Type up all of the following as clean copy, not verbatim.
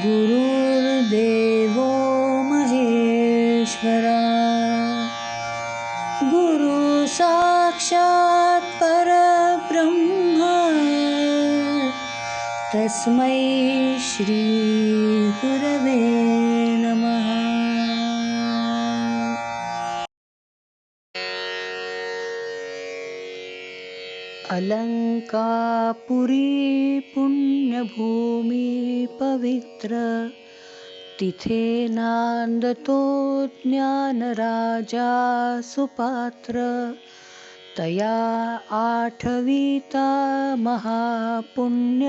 गुरुर्देवो महेश्वरा गुरु साक्षात् परब्रह्म तस्मै श्री गुरवे नमः। अलंकापुरी पुण्यभूमी पवित्र तिथे नांदतो ज्ञानराजा सुपात्र तया आठविता महापुण्यराशी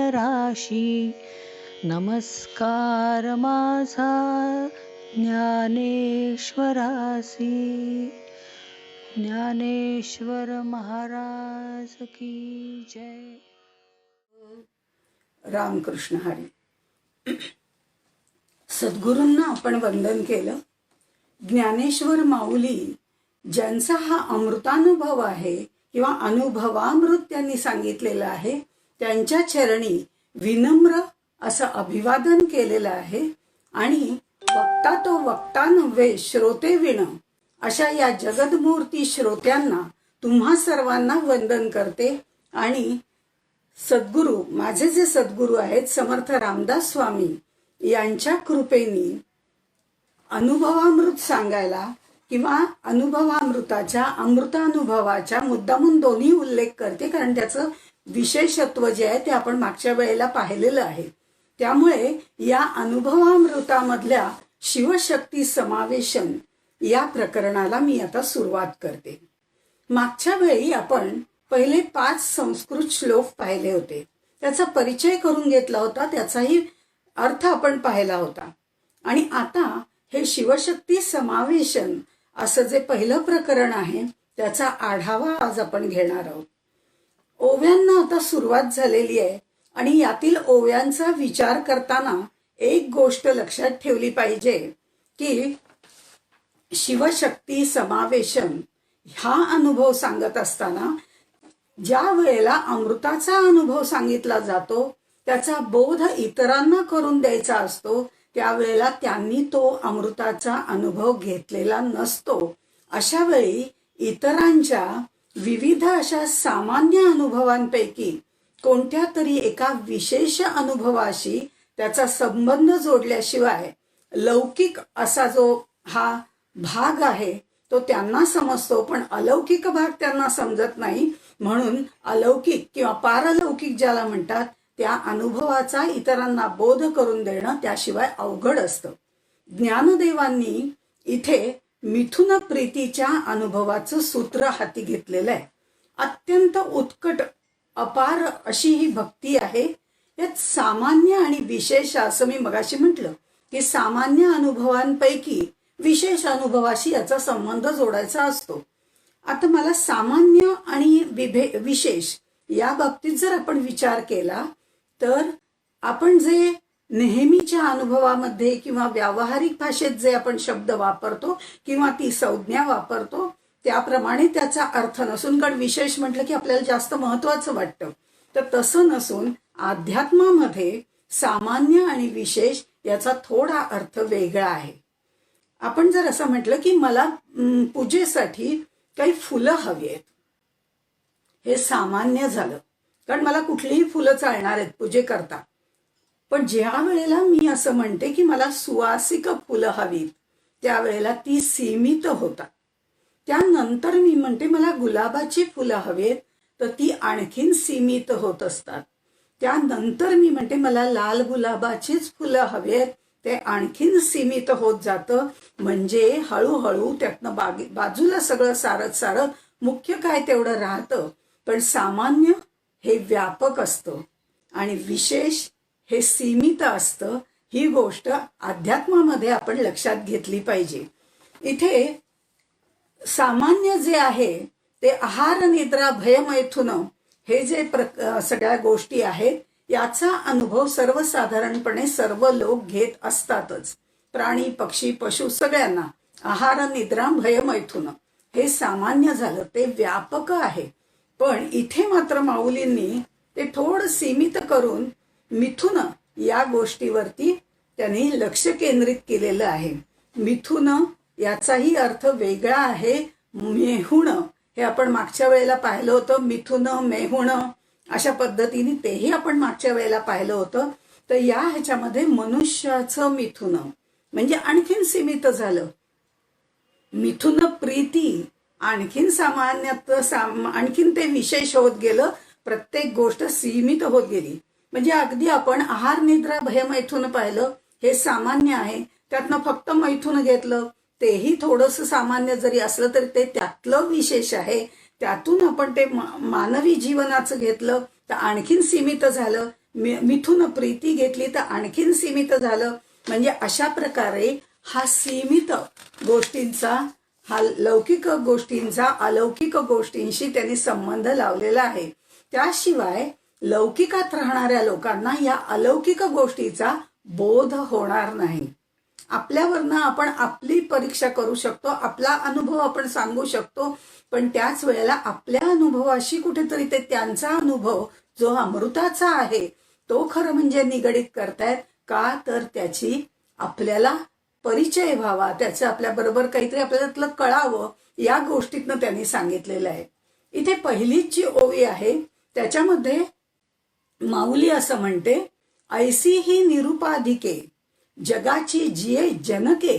नमस्कार माझा ज्ञानेश्वरासी। ज्ञानेश्वर महाराज की जय। रामकृष्ण हरी। सद्गुरूंना आपण वंदन केलं। ज्ञानेश्वर माऊली ज्यांचा हा अमृतानुभव आहे किंवा अनुभवामृत त्यांनी सांगितलेलं आहे, त्यांच्या चरणी विनम्र असं अभिवादन केलेलं आहे आणि वक्ता तो वक्ता नव्हे श्रोते विण अशा या जगदमूर्ती श्रोत्यांना तुम्हा सर्वांना वंदन करते। आणि सद्गुरू, माझे जे सद्गुरू आहेत समर्थ रामदास स्वामी यांच्या कृपेने अनुभवामृत सांगायला किंवा अनुभवामृताच्या अमृतानुभवाच्या मुद्दामून दोन्ही उल्लेख करते, कारण त्याचं विशेषत्व जे आहे ते आपण मागच्या वेळेला पाहिलेलं आहे। त्यामुळे या अनुभवामृतामधल्या शिवशक्ती समावेशन या प्रकरणाला मी आता सुरुवात करते। मागच्या वेळी आपण पहिले 5 संस्कृत श्लोक पाहिले होते, त्याचा परिचय करून घेतला होता, त्याचाही अर्थ आपण पाहिला होता। आणि आता हे शिवशक्ती समावेशन असं जे पहिलं प्रकरण आहे त्याचा आढावा आज आपण घेणार आहोत। ओव्यांना आता सुरुवात झालेली आहे आणि यातील ओव्यांचा विचार करताना एक गोष्ट लक्षात ठेवली पाहिजे की शिवशक्ती समावेशन हा अनुभव सांगत असताना ज्या वेळेला अमृताचा अनुभव सांगितला जातो त्याचा बोध इतरांना करून द्यायचा असतो, त्यावेळेला त्यांनी तो अमृताचा अनुभव घेतलेला नसतो। अशा वेळी इतरांच्या विविध अशा सामान्य अनुभवांपैकी कोणत्या तरी एका विशेष अनुभवाशी त्याचा संबंध जोडल्याशिवाय लौकिक असा जो हा भाग आहे तो त्यांना समजतो, पण अलौकिक भाग त्यांना समजत नाही। म्हणून अलौकिक किंवा पारलौकिक ज्याला म्हणतात त्या अनुभवाचा इतरांना बोध करून देणं त्याशिवाय अवघड असतं। ज्ञानदेवांनी इथे मिथुन प्रीतीच्या अनुभवाचं सूत्र हाती घेतलेलं आहे। अत्यंत उत्कट अपार अशी ही भक्ती आहे। यात सामान्य आणि विशेष असं मी मगाशी म्हटलं की सामान्य अनुभवांपैकी विशेष अनुभवाशी याचा संबंध जोडायचा असतो। आता मला सामान्य आणि विशेष या बाबतीत जर आपण विचार केला तर आपण जे नेहमीच्या अनुभवामध्ये किंवा व्यावहारिक भाषेत जे आपण शब्द वापरतो किंवा ती संज्ञा वापरतो त्याप्रमाणे त्याचा अर्थ नसून, कारण विशेष म्हटलं की आपल्याला जास्त महत्वाचं वाटतं, तर तसं नसून अध्यात्मामध्ये सामान्य आणि विशेष याचा थोडा अर्थ वेगळा आहे। आपण जर असं म्हटलं की मला पूजेसाठी काही फुलं हवी आहेत, हे सामान्य झालं, कारण मला कुठलीही फुलं चालणार आहेत पूजे करता। पण ज्या वेळेला मी असं म्हणते की मला सुवासिक फुलं हवीत त्यावेळेला ती सीमित होतात। त्यानंतर मी म्हणते मला गुलाबाची फुलं हवीत तर ती आणखीन सीमित होत असतात। त्यानंतर मी म्हणते मला लाल गुलाबाचीच फुलं हवीत, ते आणखीन सीमित होत जातं। म्हणजे हळूहळू त्यातनं बाजूला सगळं सारत सारत मुख्य काय तेवढं राहतं, पण सामान्य हे व्यापक असतं आणि विशेष हे सीमित असतं। ही गोष्ट अध्यात्मामध्ये आपण लक्षात घेतली पाहिजे। इथे सामान्य जे आहे ते आहार निद्रा भय मैथुन हे जे सगळ्या गोष्टी आहेत याचा अनुभव सर्वसाधारणपणे सर्व लोक घेत असतातच। प्राणी पक्षी पशु सगळ्यांना आहार निद्रा भय मैथुन हे सामान्य झालं, ते व्यापक आहे। पण इथे मात्र माऊलींनी ते थोडं सीमित करून मिथुन या गोष्टीवरती त्यांनी लक्ष केंद्रित केलेलं आहे. मिथुन याचाही अर्थ वेगळा आहे. मेहुण हे आपण मागच्या वेळेला पाहिलं होतं. मिथुन, मेहुण अशा पद्धतीने तेही आपण मागच्या वेळेला पाहिलं होतं. तर या ह्याच्यामध्ये मनुष्याचं मिथुन म्हणजे आणखीन सीमित झालं. मिथुन प्रीती आणखीन आणखीन ते विशेष होत गेलं. प्रत्येक गोष्ट सीमित होत गेली. म्हणजे अगदी आपण आहार निद्रा भय मैथुन पाहिलं, हे सामान्य आहे. त्यातनं फक्त मैथुन घेतलं, तेही थोडंस सामान्य जरी असलं तरी ते त्यातलं विशेष आहे. त्यातून आपण ते मानवी जीवनाचं घेतलं तर आणखीन सीमित झालं. मिथुन प्रीती घेतली तर आणखीन सीमित झालं. म्हणजे अशा प्रकारे हा सीमित गोष्टींचा, हा लौकिक गोष्टींचा अलौकिक गोष्टींशी त्यांनी संबंध लावलेला आहे. त्याशिवाय लौकिकात राहणाऱ्या लोकांना या अलौकिक गोष्टीचा बोध होणार नाही. आपल्यावरनं आपण आपली परीक्षा करू शकतो, आपला अनुभव आपण सांगू शकतो, पण त्याच वेळेला आपल्या अनुभवाशी कुठेतरी ते त्यांचा अनुभव जो अमृताचा आहे तो खरं म्हणजे निगडीत करतायत. का तर त्याची आपल्याला परिचय व्हावा, त्याचं आपल्या बरोबर काहीतरी आपल्याला कळावं, या गोष्टीतनं त्यांनी सांगितलेलं आहे. इथे पहिलीच जी ओवी आहे त्याच्यामध्ये माऊली असं म्हणते, ऐसी ही निरुपाधिके जगाची जिये जनके,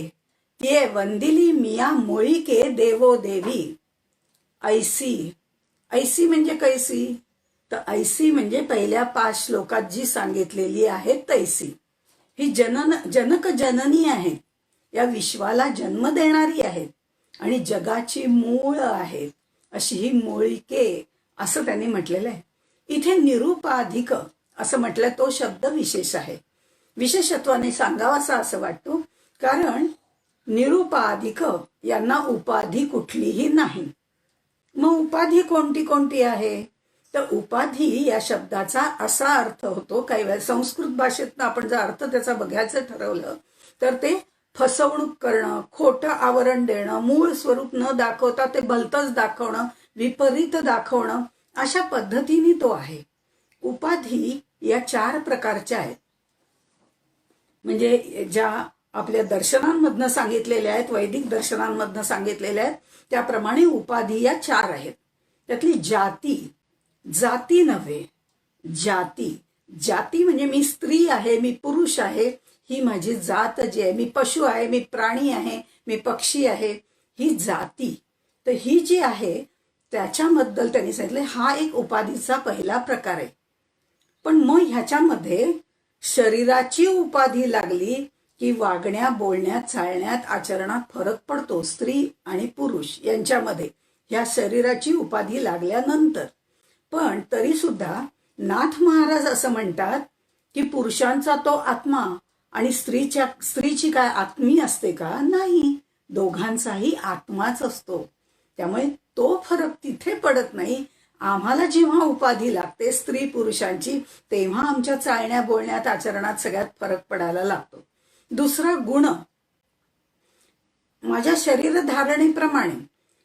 तिये वंदिली मिया मोळीके देवो देवी. ऐसी, ऐसी म्हणजे कैसी? तर ऐसी म्हणजे पहिल्या 5 श्लोकात जी सांगितलेली आहे तैसी. ही जनक जननी आहे, या विश्वाला जन्म देणारी आहेत आणि जगाची मूळ आहेत, अशी ही मोळीके असं त्यांनी म्हटलेलं आहे. इथे निरुपाधिक असं म्हटलं, तो शब्द विशेष आहे. विशेषत्वाने सांगावासा असं वाटतो, कारण निरुपाधिक यांना उपाधी कुठलीही नाही. मग उपाधी कोणती कोणती आहे? तर उपाधी या शब्दाचा असा अर्थ होतो, काही वेळा संस्कृत भाषेत आपण जर अर्थ त्याचा बघायचं ठरवलं तर ते फसवणूक करणं, खोटं आवरण देणं, मूळ स्वरूप न दाखवता ते भलतंच दाखवणं, विपरीत दाखवणं, अशा पद्धतीने तो आहे. उपाधी या 4 प्रकारच्या आहेत. म्हणजे ज्या आपल्या दर्शनांमधनं सांगितलेल्या आहेत, वैदिक दर्शनांमधनं सांगितलेल्या आहेत, त्याप्रमाणे उपाधी या 4 आहेत. त्यातली जाती, जाती नव्हे, जाती. जाती म्हणजे मी स्त्री आहे, मी पुरुष आहे, ही माझी जात जी आहे. मी पशु आहे, मी प्राणी आहे, मी पक्षी आहे, ही जाती. तर ही जी आहे त्याच्याबद्दल त्यांनी सांगितले, हा एक उपाधीचा पहिला प्रकार आहे. पण मग ह्याच्यामध्ये शरीराची उपाधी लागली की वागण्या, बोलण्यात, चालण्यात, आचरणात फरक पडतो. स्त्री आणि पुरुष यांच्यामध्ये ह्या शरीराची उपाधी लागल्यानंतर. पण तरी सुद्धा नाथ महाराज असं म्हणतात की पुरुषांचा तो आत्मा आणि स्त्रीची काय आत्मी असते का? नाही, दोघांचाही आत्माच असतो. त्यामुळे तो फरक तिथे पडत नाही. आम्हाला जेव्हा उपाधी लागते स्त्री पुरुषांची, तेव्हा आमच्या चालण्या, बोलण्यात, आचरणात सगळ्यात फरक पडायला लागतो. दुसरा गुण, माझ्या शरीर धारणेप्रमाणे,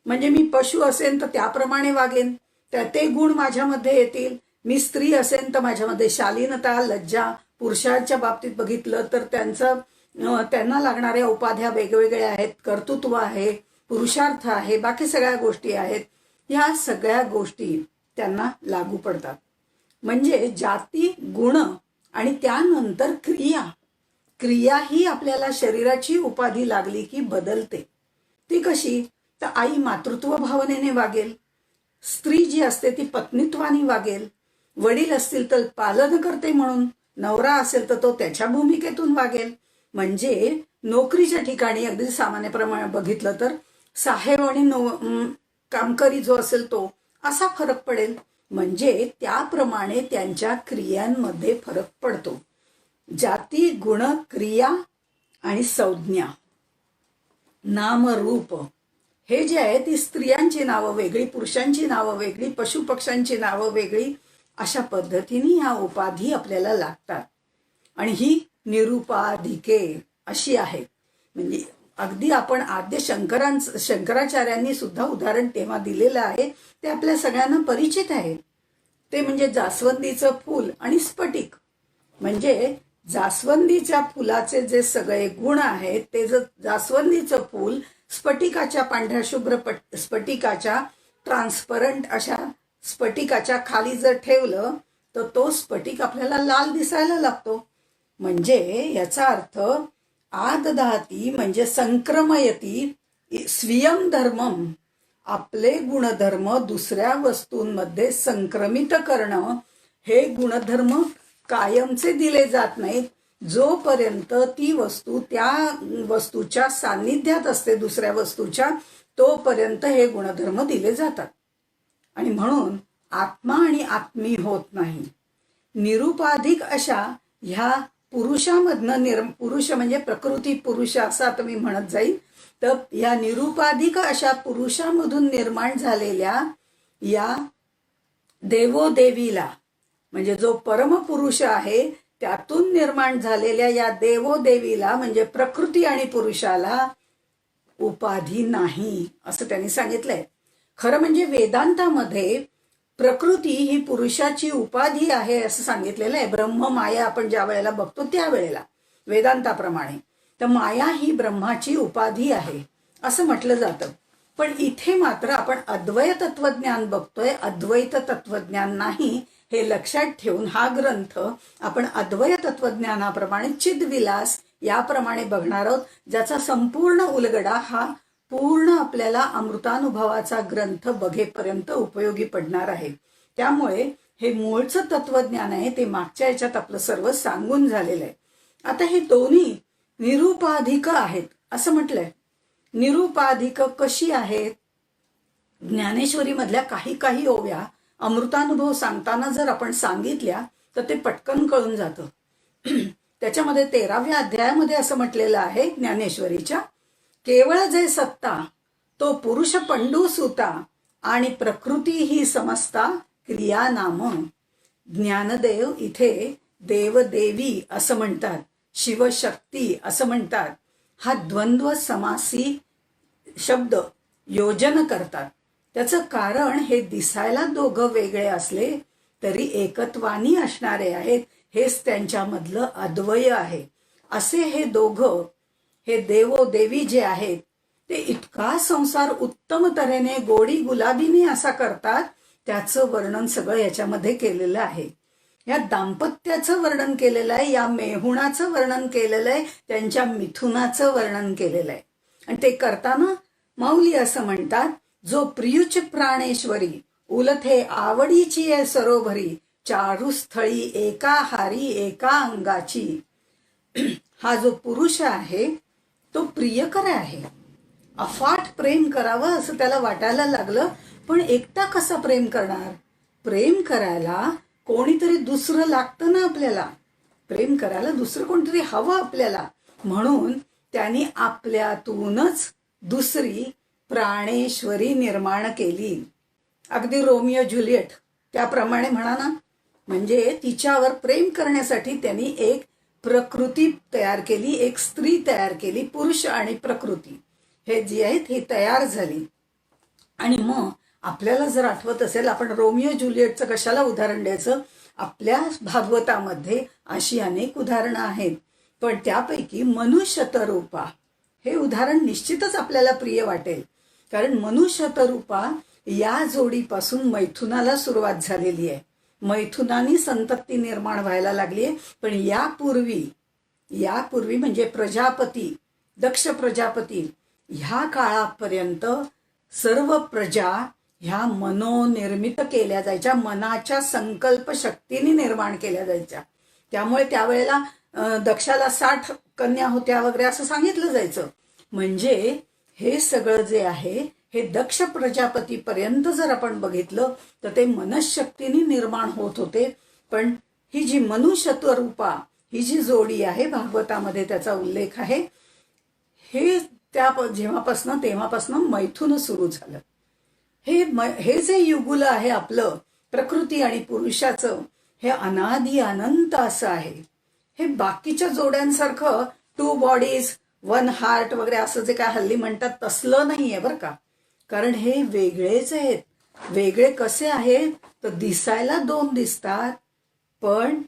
म्हणजे मी पशु असेन तर त्याप्रमाणे वागेन, तर ते गुण माझ्यामध्ये येतील. मी स्त्री असेन तर माझ्यामध्ये शालीनता, लज्जा. पुरुषांच्या बाबतीत बघितलं तर त्यांना लागणाऱ्या उपाध्या वेगवेगळ्या आहेत, कर्तृत्व आहे, पुरुषार्थ आहे, बाकी सगळ्या गोष्टी आहेत. ह्या सगळ्या गोष्टी त्यांना लागू पडतात. म्हणजे जाती, गुण आणि त्यानंतर क्रिया. क्रिया ही आपल्याला शरीराची उपाधी लागली की बदलते. ती कशी? तर आई मातृत्व भावनेने वागेल, स्त्री जी असते ती पत्नीत्वाने वागेल, वडील असतील तर पालन करते म्हणून, नवरा असेल तर तो त्याच्या भूमिकेतून वागेल. म्हणजे नोकरीच्या ठिकाणी अगदी सामान्यप्रमाणे बघितलं तर साहेब आणि कामकरी जो असेल तो, असा फरक पडेल. म्हणजे त्याप्रमाणे त्यांच्या क्रियांमध्ये फरक पडतो. जाती, गुण, क्रिया आणि संज्ञा, नाम, रूप, हे जे आहे ती स्त्रियांची नावं वेगळी, पुरुषांची नावं वेगळी, पशुपक्ष्यांची नावं वेगळी, अशा पद्धतीने ह्या उपाधी आपल्याला लागतात. आणि ही निरुपाधिके अशी आहे. म्हणजे अगदी आपण आद्य शंकराचार्यांनी सुद्धा उदाहरण तेव्हा दिलेलं आहे, ते आपल्या सगळ्यांना परिचित आहे. ते म्हणजे जास्वंदीचं फूल आणि स्फटिक. म्हणजे जास्वंदीच्या फुलाचे जे सगळे गुण आहेत ते जर जास्वंदीचं फूल स्फटिकाच्या पांढऱ्या शुभ्र स्फटिकाच्या ट्रान्सपरंट अशा स्फटिकाच्या खाली जर ठेवलं तर तो स्फटिक आपल्याला लाल दिसायला लागतो. म्हणजे याचा अर्थ आददाती म्हणजे संक्रमयती स्वीयम धर्मम, आपले गुणधर्म दुसऱ्या वस्तूंमध्ये संक्रमित करणं. हे गुणधर्म कायमचे दिले जात नाहीत. जोपर्यंत ती वस्तू त्या वस्तूच्या सान्निध्यात असते दुसऱ्या वस्तूच्या, तोपर्यंत हे गुणधर्म दिले जातात. आणि म्हणून आत्मा आणि आत्मी होत नाही. निरुपाधिक अशा ह्या पुरुषामधनं पुरुष म्हणजे प्रकृती पुरुष असं आता मी म्हणत जाईल. तर या निरुपाधिक अशा पुरुषामधून निर्माण झालेल्या या देवोदेवीला म्हणजे जो परमपुरुष आहे त्यातून निर्माण झालेल्या या देवोदेवीला म्हणजे प्रकृती आणि पुरुषाला उपाधी नाही असं त्यांनी सांगितलंय. खरं म्हणजे वेदांतामध्ये प्रकृती ही पुरुषाची उपाधी आहे असं सांगितलेलं आहे. ब्रह्म माया आपण ज्या वेळेला बघतो त्यावेळेला वेदांताप्रमाणे तर माया ही ब्रह्माची उपाधी आहे असं म्हटलं जातं. पण इथे मात्र आपण अद्वैत तत्वज्ञान बघतोय, अद्वैत तत्वज्ञान नाही. हे लक्षात ठेवून हा ग्रंथ आपण अद्वैत तत्वज्ञानाप्रमाणे चिदविलास याप्रमाणे बघणार आहोत, ज्याचा संपूर्ण उलगडा हा पूर्ण आपल्याला अमृतानुभवाचा ग्रंथ बघेपर्यंत उपयोगी पडणार आहे. त्यामुळे हे मूळचं तत्वज्ञान आहे ते मागच्या याच्यात आपलं सर्व सांगून झालेलं आहे. आता हे दोन्ही निरुपाधिक आहेत असं म्हटलंय. निरुपाधिक कशी आहेत? ज्ञानेश्वरी मधल्या काही काही ओव्या अमृतानुभव सांगताना जर आपण सांगितल्या तर ते पटकन कळून जातं. त्याच्यामध्ये 13व्या अध्यायामध्ये असं म्हटलेलं आहे ज्ञानेश्वरीच्या, केवळ जे सत्ता तो पुरुष पंडू सुता आणि प्रकृती ही समस्ता क्रिया नाम. ज्ञानदेव इथे देवदेवी असं म्हणतात, शिवशक्ती असं म्हणतात. हा द्वंद्व समासी शब्द योजन करतात. त्याचं कारण हे दिसायला दोघं वेगळे असले तरी एकत्वानी असणारे आहेत. हेच त्यांच्यामधलं अद्वय आहे. असे हे दोघं हे देवोदेवी जे आहेत ते इतका संसार उत्तम तऱ्हेने गोडी गुलाबीने असा करतात, त्याचं वर्णन सगळं याच्यामध्ये केलेलं आहे. या दाम्पत्याचं वर्णन केलेलं आहे, या मेहुणाचं वर्णन केलेलं आहे, त्यांच्या मिथुनाचं वर्णन केलेलं आहे. आणि ते करताना माऊली असं म्हणतात, जो प्रियुच प्राणेश्वरी उलथे आवडीची आहे सरोभरी, चारुस्थळी एका हारी एका अंगाची. हा जो पुरुष आहे तो प्रियकर आहे. अफाट प्रेम करावं असं त्याला वाटायला लागलं, पण एकटा कसा प्रेम करणार? प्रेम करायला कोणीतरी दुसरं लागतं ना आपल्याला. प्रेम करायला दुसरं कोणतरी हवं आपल्याला. म्हणून त्यांनी आपल्यातूनच दुसरी प्राणेश्वरी निर्माण केली. अगदी रोमिओ ज्युलियट त्याप्रमाणे म्हणा ना. म्हणजे तिच्यावर प्रेम करण्यासाठी त्यांनी एक प्रकृती तयार केली, एक स्त्री तयार केली. पुरुष आणि प्रकृती हे जी आहेत ही तयार झाली. आणि मग आपल्याला जर आठवत असेल, आपण रोमिओ ज्युलियटचं कशाला उदाहरण द्यायचं? आपल्या भागवतामध्ये अशी अनेक उदाहरणं आहेत, पण त्यापैकी मनुष्यतरूपा हे उदाहरण निश्चितच आपल्याला प्रिय वाटेल. कारण मनुष्यतरूपा या जोडीपासून मैथुनाला सुरुवात झालेली आहे. मैथुनानी संतती निर्माण व्हायला लागली आहे. पण यापूर्वी म्हणजे प्रजापती, दक्ष प्रजापती ह्या काळापर्यंत सर्व प्रजा ह्या मनोनिर्मित केल्या जायच्या, मनाच्या संकल्प शक्तीने निर्माण केल्या जायच्या. त्यामुळे त्यावेळेला दक्षाला 60 कन्या होत्या वगैरे असं सांगितलं जायचं. म्हणजे हे सगळं जे आहे हे दक्ष प्रजापतीपर्यंत जर आपण बघितलं तर ते मनशक्तीने निर्माण होत होते. पण ही जी मनुष्यत्वरूपा ही जी जोडी आहे भागवतामध्ये त्याचा उल्लेख आहे. हे तेव्हापासनं मैथुन सुरू झालं. हे जे युगुल आहे आपलं प्रकृती आणि पुरुषाचं, हे अनादी अनंत असं आहे. हे बाकीच्या जोड्यांसारखं 2 बॉडीज 1 हार्ट वगैरे असं जे काय हल्ली म्हणतात तसलं नाहीये बरं का. कारण हे वेगळेच आहेत. वेगळे कसे आहेत तर दिसायला 2 दिसतात, पण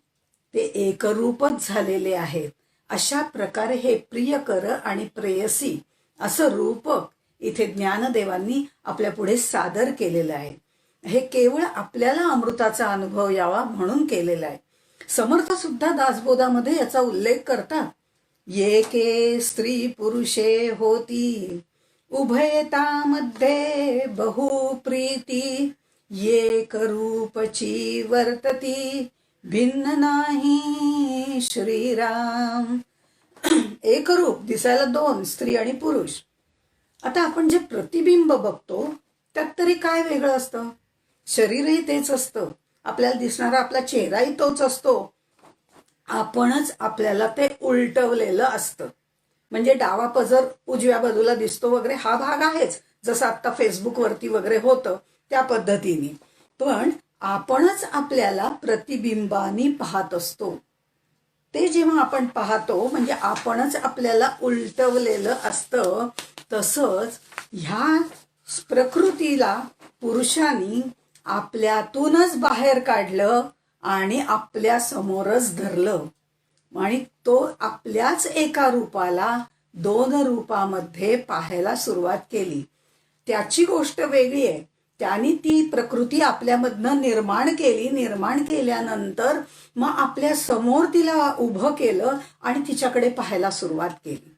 ते एकरूपच झालेले आहेत. अशा प्रकारे हे प्रियकर आणि प्रेयसी असं रूपक इथे ज्ञानदेवांनी आपल्या पुढे सादर केलेलं आहे. हे केवळ आपल्याला अमृताचा अनुभव यावा म्हणून केलेलं आहे. समर्थ सुद्धा दासबोधामध्ये याचा उल्लेख करतात. येके स्त्री पुरुषे होती उभयतामध्ये बहुप्रीती, एक रूपची वर्तती भिन्न नाही श्रीराम. एक रूप, दिसायला दोन, स्त्री आणि पुरुष. आता आपण जे प्रतिबिंब बघतो त्यात तरी काय वेगळं असतं? शरीरही तेच असतं, आपल्याला दिसणारा आपला चेहराही तोच असतो. आपणच आपल्याला ते उलटवलेलं असतं. म्हणजे डावा पदर उजव्या बाजूला दिसतो वगैरे हा भाग आहेच, जसं आता फेसबुकवरती वगैरे होतं त्या पद्धतीने. पण आपणच आपल्याला प्रतिबिंबानी पाहत असतो. ते जेव्हा आपण पाहतो म्हणजे आपणच आपल्याला उलटवलेलं असतं. तसंच ह्या प्रकृतीला पुरुषांनी आपल्यातूनच बाहेर काढलं आणि आपल्या समोरच धरलं आणि तो आपल्याच एका रूपाला दोन रूपामध्ये पाहायला सुरुवात केली. त्याची गोष्ट वेगळी आहे. त्यांनी ती प्रकृती आपल्यामधनं निर्माण केली. निर्माण केल्यानंतर मग आपल्या समोर तिला उभं केलं आणि तिच्याकडे पाहायला सुरुवात केली.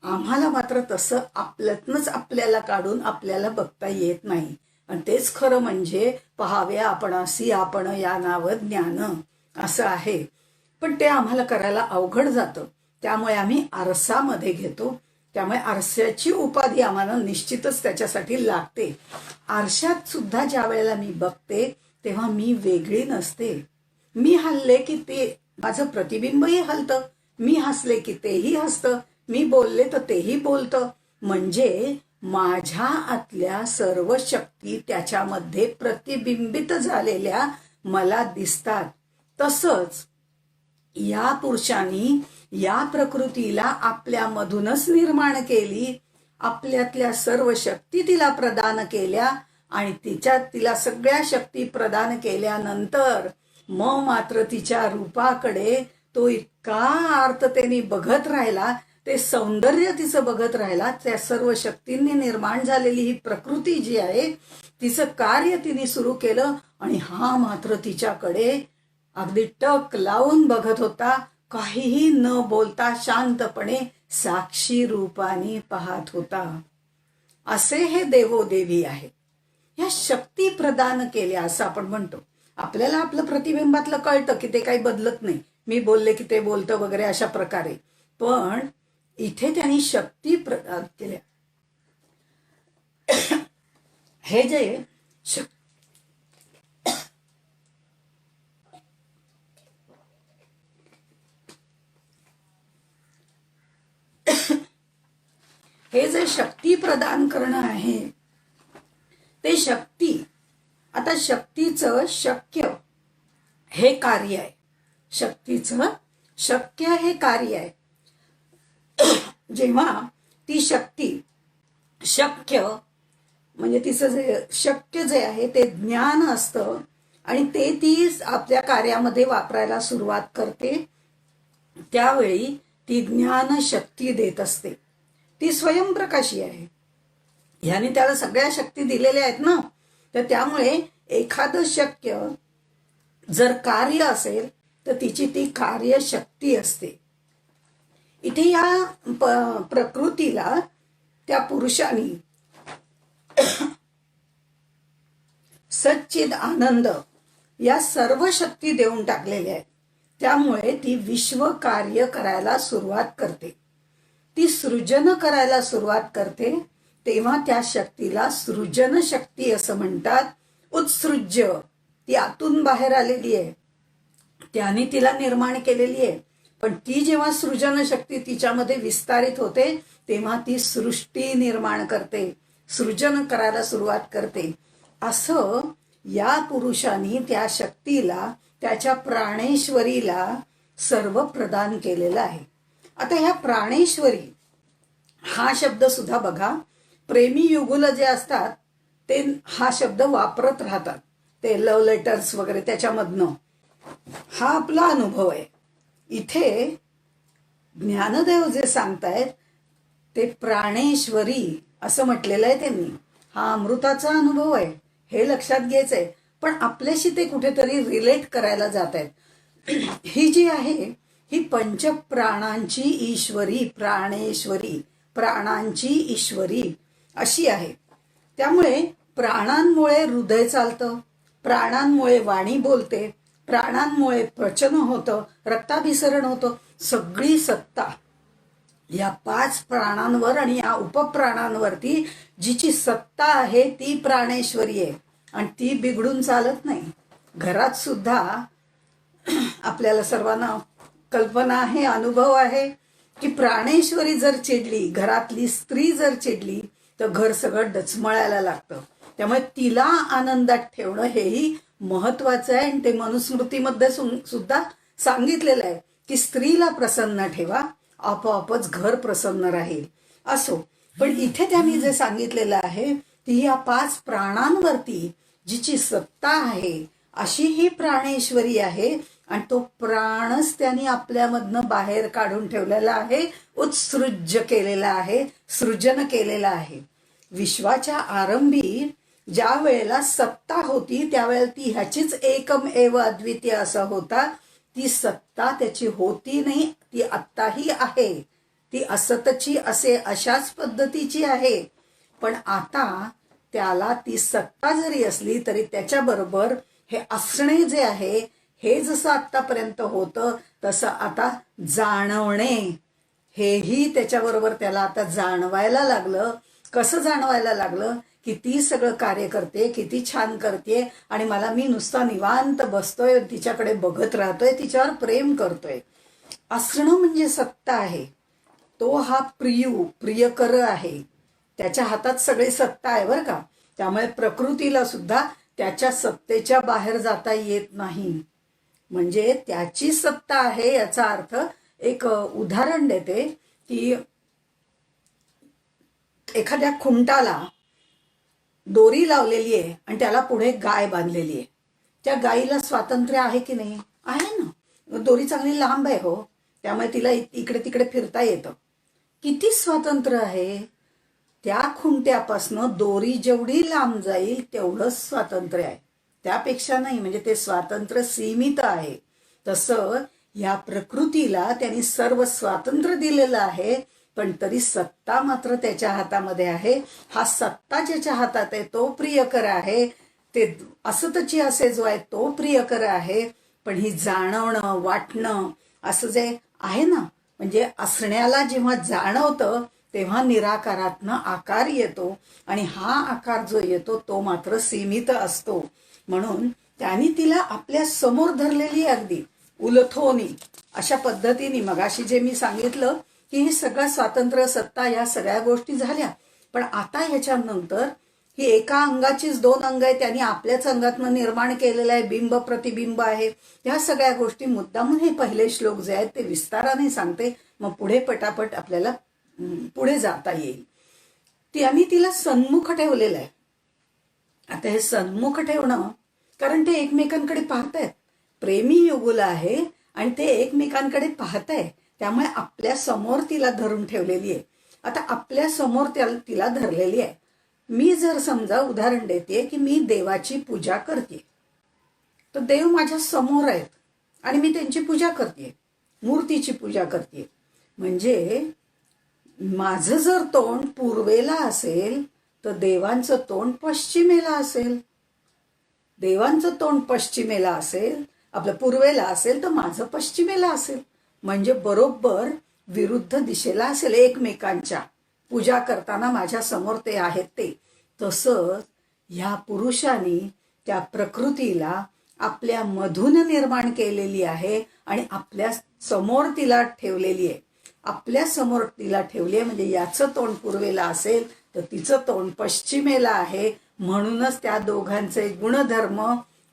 आम्हाला मात्र तसं आपल्यातनंच आपल्याला काढून आपल्याला बघता येत नाही. आणि तेच खरं म्हणजे पहावे आपणासी आपण या नाव ज्ञान असं आहे. पण ते आम्हाला करायला अवघड जातं. त्यामुळे आम्ही आरसामध्ये घेतो. त्यामुळे आरशाची उपाधी आम्हाला निश्चितच त्याच्यासाठी लागते. आरशात सुद्धा ज्या वेळेला मी बघते तेव्हा मी वेगळी नसते. मी हलले की ते माझं प्रतिबिंबही हलतं, मी हसले की तेही हसतं, मी बोलले तर तेही बोलतं. म्हणजे माझ्या आतल्या सर्व शक्ती त्याच्यामध्ये प्रतिबिंबित झालेल्या मला दिसतात. तसंच या पुरुषांनी या प्रकृतीला आपल्यामधूनच निर्माण केली. आपल्यातल्या सर्व शक्ती तिला प्रदान केल्या आणि तिला सगळ्या शक्ती प्रदान केल्यानंतर मग मात्र तिच्या रूपाकडे तो इतका आर्ततेने बघत राहिला, ते सौंदर्य तिचं बघत राहिला. त्या सर्व शक्तींनी निर्माण झालेली ही प्रकृती जी आहे तिचं कार्य तिने सुरू केलं आणि हा मात्र तिच्याकडे अगदी टक लावून बघत होता, काहीही न बोलता शांतपणे साक्षी रूपाने पाहत होता. असे हे देवोदेवी आहेत. या शक्ती प्रदान केल्या असं आपण म्हणतो. आपल्याला आपलं प्रतिबिंबातलं कळतं की ते काही बदलत नाही, मी बोलले की ते बोलतं वगैरे अशा प्रकारे. पण इथे त्यांनी शक्ती प्रदान केल्या. हे जे हे जे शक्ती प्रदान करणं आहे ते शक्ती, आता शक्तीचं शक्य हे कार्य आहे. शक्तीचं शक्य हे कार्य आहे. जेव्हा ती शक्ती शक्य म्हणजे तिचं जे शक्य जे आहे ते ज्ञान असतं आणि ते ती आपल्या कार्यामध्ये वापरायला सुरुवात करते, त्यावेळी ती ज्ञान शक्ती देत असते. ती स्वयंप्रकाशी आहे. ह्याने त्याला सगळ्या शक्ती दिलेल्या आहेत ना. तर त्यामुळे एखादं शक्य जर कार्य असेल तर तिची ती कार्य शक्ती असते. इथे या प्रकृतीला त्या पुरुषांनी सच्चिद आनंद या सर्व शक्ती देऊन टाकलेल्या आहेत. त्यामुळे ती विश्व कार्य करायला सुरुवात करते. ती सृजन करायला सुरुवात करते. तेव्हा त्या शक्तीला सृजन शक्ती असं म्हणतात. उत्सृज्य, ती आतून बाहेर आलेली आहे, त्याने तिला निर्माण केलेली आहे. पण ती जेव्हा सृजन शक्ती तिच्यामध्ये विस्तारित होते तेव्हा ती सृष्टी निर्माण करते, सृजन करायला सुरुवात करते. असं या पुरुषांनी त्या शक्तीला, त्याच्या प्राणेश्वरीला सर्व प्रदान केलेलं आहे. आता ह्या प्राणेश्वरी हा शब्द सुद्धा बघा, प्रेमी युगुल जे असतात ते हा शब्द वापरत राहतात. ते लव्ह लेटर्स वगैरे त्याच्यामधनं हा आपला अनुभव आहे. इथे ज्ञानदेव जे सांगतायत ते प्राणेश्वरी असं म्हटलेलं आहे त्यांनी. हा अमृताचा अनुभव आहे हे लक्षात घ्यायचंय, पण आपल्याशी ते कुठेतरी रिलेट करायला जात आहेत. ही जी आहे ही पंचप्राणांची ईश्वरी, प्राणेश्वरी, प्राणांची ईश्वरी अशी आहे. त्यामुळे प्राणांमुळे हृदय चालतं, प्राणांमुळे वाणी बोलते, प्राणांमुळे पचन होतं, रक्ताभिसरण होतं. सगळी सत्ता या 5 प्राणांवर आणि या उपप्राणांवरती जिची सत्ता आहे ती प्राणेश्वरी आहे आणि ती बिघडून चालत नाही. घरात सुद्धा आपल्याला सर्वांना कल्पना आहे, अनुभव आहे की प्राणेश्वरी जर चिडली, घरातली स्त्री जर चिडली तर घर सगळं डचमळायला लागतं. त्यामुळे तिला आनंदात ठेवणं हेही महत्वाचं आहे आणि ते मनुस्मृतीमध्ये सुद्धा सांगितलेलं आहे की स्त्रीला प्रसन्न ठेवा, आपोआपच घर प्रसन्न राहील. असो, पण इथे त्यांनी जे सांगितलेलं आहे ती या 5 प्राणांवरती जिची सत्ता आहे अशी ही प्राणेश्वरी आहे आणि तो प्राणच त्यांनी आपल्यामधनं बाहेर काढून ठेवलेला आहे, उत्सृज्य केलेला आहे, सृजन केलेलं आहे. विश्वाच्या आरंभी ज्या वेळेला सत्ता होती त्यावेळेला ती ह्याचीच एकम एव अद्वितीय असं होता. ती सत्ता त्याची होती नाही, ती आत्ताही आहे. ती असतची असे अशाच पद्धतीची आहे. पण आता त्याला ती सत्ता जरी असली तरी त्याच्याबरोबर हे असणे जे आहे हे जसं आतापर्यंत होतं तसं आता जाणवणे हेही त्याच्याबरोबर त्याला आता जाणवायला लागलं. कसं जाणवायला लागलं की ती सगळं कार्य करते, किती छान करते आणि मी नुसता निवांत बसतोय, तिच्याकडे बघत राहतोय, तिच्यावर प्रेम करतोय. असणं म्हणजे सत्ता आहे. तो हा प्रियकर आहे. त्याच्या हातात सगळी सत्ता आहे बरं का. त्यामुळे प्रकृतीला सुद्धा त्याच्या सत्तेच्या बाहेर जाता येत नाही. म्हणजे त्याची सत्ता आहे याचा अर्थ एक उदाहरण देते की एखाद्या खुंटाला दोरी लावलेली आहे आणि त्याला पुढे गाय बांधलेली आहे. त्या गायीला स्वातंत्र्य आहे की नाही? आहे ना. दोरी चांगली लांब आहे हो, त्यामुळे तिला इकडे तिकडे फिरता येतं. किती स्वातंत्र्य आहे? त्या खुंट्यापासनं दोरी जेवढी लांब जाईल तेवढंच स्वातंत्र्य आहे, त्यापेक्षा नाही. म्हणजे ते स्वातंत्र्य सीमित आहे. तसं या प्रकृतीला त्यांनी सर्व स्वातंत्र्य दिलेलं आहे, पण तरी सत्ता मात्र त्याच्या हातामध्ये आहे. हा सत्ता ज्याच्या हातात आहे तो प्रियकर आहे. ते असतची असे जो आहे तो प्रियकर आहे. पण ही जाणवणं, वाटणं असं जे आहे ना, म्हणजे असण्याला जेव्हा जाणवतं तेव्हा निराकारातनं आकार येतो आणि हा आकार जो येतो तो मात्र सीमित असतो. म्हणून त्यांनी तिला आपल्या समोर धरलेली अगदी उलथोनी अशा पद्धतीने मगाशी जे मी सांगितलं की हे सगळं स्वातंत्र्य, सत्ता या सगळ्या गोष्टी झाल्या. पण आता ह्याच्यानंतर ही एका अंगाचीच 2 अंग आहे, त्यांनी आपल्याच अंगातनं निर्माण केलेलं आहे. बिंब प्रतिबिंब आहे. ह्या सगळ्या गोष्टी मुद्दामून हे पहिले श्लोक जे आहेत ते विस्ताराने सांगते. मग पुढे पटापट आपल्याला पुढे जाता येईल. त्यांनी तिला सन्मुख ठेवलेलं आहे. आता हे सन्मुख ठेवणं कारण ते एकमेकांकडे पाहतायत. प्रेमी युगुल आहे आणि ते एकमेकांकडे पाहताय. त्यामुळे आपल्या समोर तिला धरून ठेवलेली आहे. आता आपल्या समोर तिला धरलेली आहे. मी जर समजा उदाहरण देते की मी देवाची पूजा करते, तर देव माझ्या समोर आहेत आणि मी त्यांची पूजा करते, मूर्तीची पूजा करते. म्हणजे माझं जर तोंड पूर्वेला असेल तर देवांचं तोंड पश्चिमेला असेल. देवांचं तोंड पश्चिमेला असेल, आपलं पूर्वेला असेल तर माझं पश्चिमेला असेल. म्हणजे बरोबर विरुद्ध दिशेला असेल एकमेकांच्या. पूजा करताना माझ्या समोर ते आहेत ते. तसंच ह्या पुरुषांनी त्या प्रकृतीला आपल्या मधून निर्माण केलेली आहे आणि आपल्या समोर तिला ठेवलेली आहे. आपल्या समोर तिला ठेवली आहे म्हणजे याचं तोंड पूर्वेला असेल तर तिचं तोंड पश्चिमेला आहे. म्हणूनच त्या दोघांचे गुणधर्म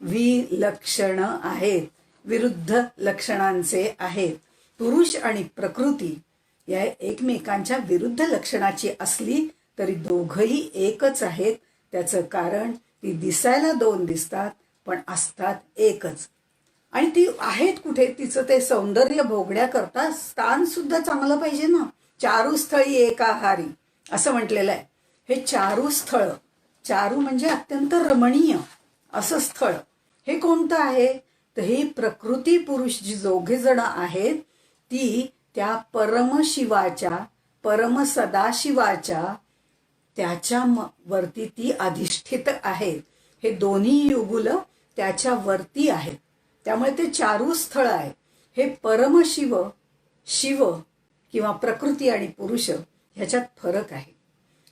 विलक्षण आहेत, विरुद्ध लक्षणांचे आहेत. पुरुष आणि प्रकृती या एकमेकांच्या विरुद्ध लक्षणाची असली तरी दोघही एकच आहेत. त्याचं कारण ती दिसायला 2 दिसतात पण असतात एकच. आणि ती आहेत कुठे, तिचं ते सौंदर्य भोगण्याकरता स्थान सुद्धा चांगलं पाहिजे ना. चारू स्थळी एकाहारी असं म्हटलेलं आहे. हे चारू स्थळ, चारू म्हणजे अत्यंत रमणीय असं स्थळ, हे कोणतं आहे तर हे प्रकृती पुरुष जी दोघे जण आहेत ती त्या परमशिवाच्या, परम सदाशिवाच्या त्याच्या वरती ती अधिष्ठित आहेत. हे दोन्ही युगुल त्याच्या वरती आहेत, त्यामुळे ते चारू स्थळ आहे. हे परमशिव, शिव किंवा प्रकृती आणि पुरुष ह्याच्यात फरक आहे.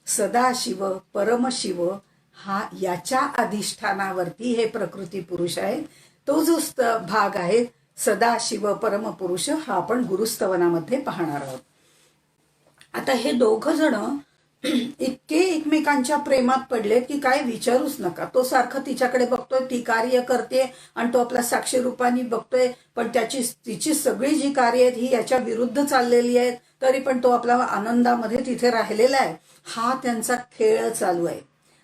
सदाशिव, परमशिव हा याच्या अधिष्ठानावरती हे प्रकृती पुरुष आहे. तो जो भाग आहे सदाशिव परमपुरुष हा आपण गुरुस्तवनामध्ये पाहणार आहोत. आता हे दोघं जण इतके एकमेकांच्या प्रेमात पडले की काय विचारूच नका. तो सारखं तिच्याकडे बघतोय, ती कार्य करते आणि तो आपला साक्षी रूपाने बघतोय, पण तिची सगळी जी कार्य आहेत ही याच्या विरुद्ध चाललेली आहेत, तरी पण तो आपला आनंदामध्ये तिथे राहिलेला आहे. हा त्यांचा खेळ चालू आहे.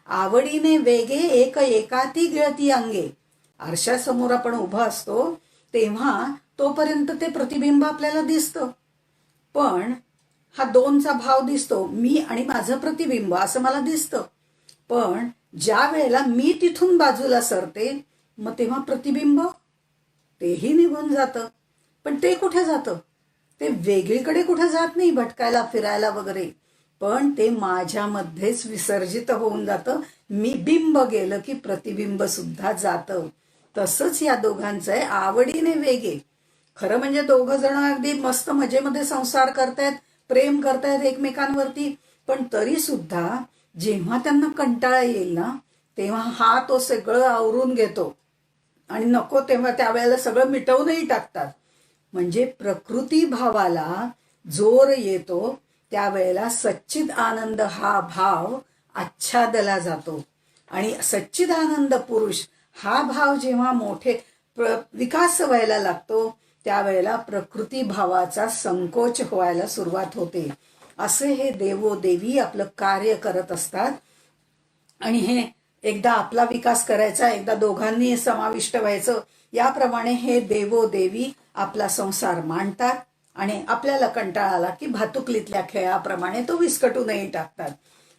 आवडीने वेगे एक एकाती गिळती अंगे. आरशासमोर आपण उभा असतो तेव्हा तोपर्यंत ते प्रतिबिंब आपल्याला दिसतं, पण हा दोनचा भाव दिसतो, मी आणि माझं प्रतिबिंब असं मला दिसतं. पण ज्या वेळेला मी तिथून बाजूला सरते मग तेव्हा प्रतिबिंब तेही निघून जातं. पण ते कुठे जातं, ते वेगळीकडे कुठे जात नाही भटकायला फिरायला वगैरे, पण ते माझ्यामध्येच विसर्जित होऊन जातं. मी बिंब गेलं की प्रतिबिंब सुद्धा जातं. तसंच या दोघांचं आहे, आवडीने वेगे. खरं म्हणजे दोघं जण अगदी मस्त मजेमध्ये संसार करतायत, प्रेम करतायत एकमेकांवरती, पण तरी सुद्धा जेव्हा त्यांना कंटाळा येईल ना तेव्हा हा तो सगळं आवरून घेतो आणि नको तेव्हा त्यावेळेला सगळं मिटवूनही टाकतात. म्हणजे प्रकृती भावाला जोर येतो त्यावेळेला सच्चिद आनंद हा भाव आच्छादला जातो. आणि सच्चिदानंद पुरुष हा भाव जेव्हा मोठे विकास व्हायला लागतो त्यावेळेला प्रकृती भावाचा संकोच व्हायला सुरुवात होते. असे हे देवोदेवी आपलं कार्य करत असतात. आणि हे एकदा आपला विकास करायचा, एकदा दोघांनी समाविष्ट व्हायचं, याप्रमाणे हे देवोदेवी आपला संसार मांडतात आणि आपल्याला कंटाळा आला की भातुकलीतल्या खेळाप्रमाणे तो विस्कटूनही टाकतात.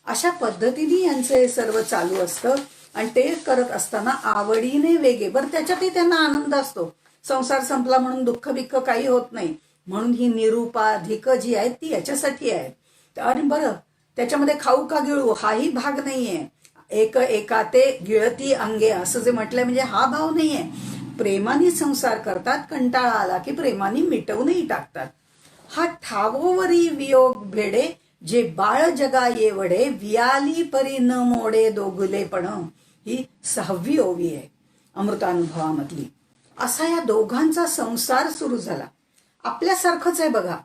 अशा पद्धतीने यांचं हे सर्व चालू असतं. आणि ते करत असताना आवडीने वेगे, बरं त्याच्यातही त्यांना आनंद असतो. संसार संपला म्हणून दुःख बिक्ख काही होत नाही, म्हणून ही निरुपाधिक जी आहेत ती याच्यासाठी आहेत. आणि बरं त्याच्यामध्ये खाऊ का गिळू हाही भाग नाहीये. एक एका ते गिळती अंगे असं जे म्हटलंय म्हणजे हा भाव नाहीये. प्रेमाने संसार करतात, कंटाळा आला की प्रेमाने मिटवूनही टाकतात. हा ठावोवरी वियोग भेडे, जे बाळ जगा ये वडे, वियाली परी न मोडे दोघुलेपण. ही 6वी ओवी आहे अमृतानुभवामधली. असा या दोघांचा संसार सुरू झाला. आपल्यासारखंच आहे बघा,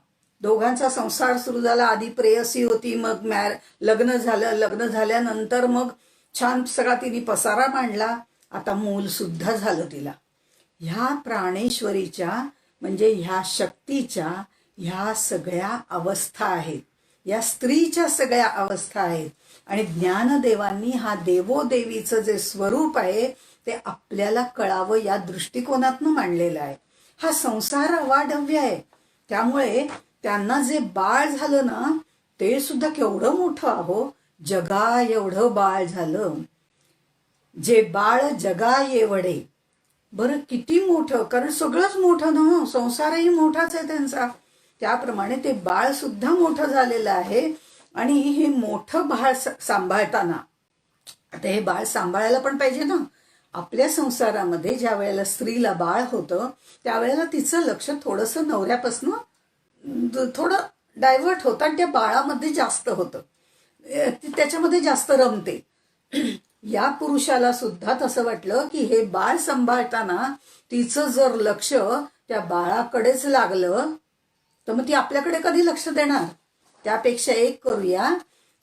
दोघांचा संसार सुरू झाला. आधी प्रेयसी होती, मग लग्न झालं, लग्न झाल्यानंतर मग छान सगळा तिने पसारा मांडला, आता मूल सुद्धा झालं तिला. ह्या प्राणेश्वरीच्या म्हणजे ह्या शक्तीच्या ह्या सगळ्या अवस्था आहेत, या स्त्रीच्या सगळ्या अवस्था आहेत. आणि ज्ञानदेवांनी हा देवोदेवीचं जे स्वरूप आहे ते आपल्याला कळावं या दृष्टिकोनातून मांडलेलं आहे. हा संसार अवाढव्य आहे, त्यामुळे त्यांना जे बाळ झालं ना ते सुद्धा केवढं मोठं आहो, जगा एवढं बाळ झालं. जे बाळ जगा येवडे, बरं किती मोठं, कारण सगळंच मोठं ना, संसारही मोठाच आहे त्यांचा. त्याप्रमाणे ते बाळ सुद्धा मोठं झालेलं आहे. आणि हे मोठं बाळ सांभाळताना, आता हे बाळ सांभाळायला पण पाहिजे ना. आपल्या संसारामध्ये ज्या वेळेला स्त्रीला बाळ होतं त्यावेळेला तिचं लक्ष थोडंसं नवऱ्यापासून थोडं डायव्हर्ट होतं आणि त्या बाळामध्ये जास्त होतं, त्याच्यामध्ये जास्त रमते. या पुरुषाला सुद्धा तसं वाटलं की हे बाळ सांभाळताना तिचं जर लक्ष त्या बाळाकडेच लागलं तर मग ती आपल्याकडे कधी लक्ष देणार. त्यापेक्षा एक करूया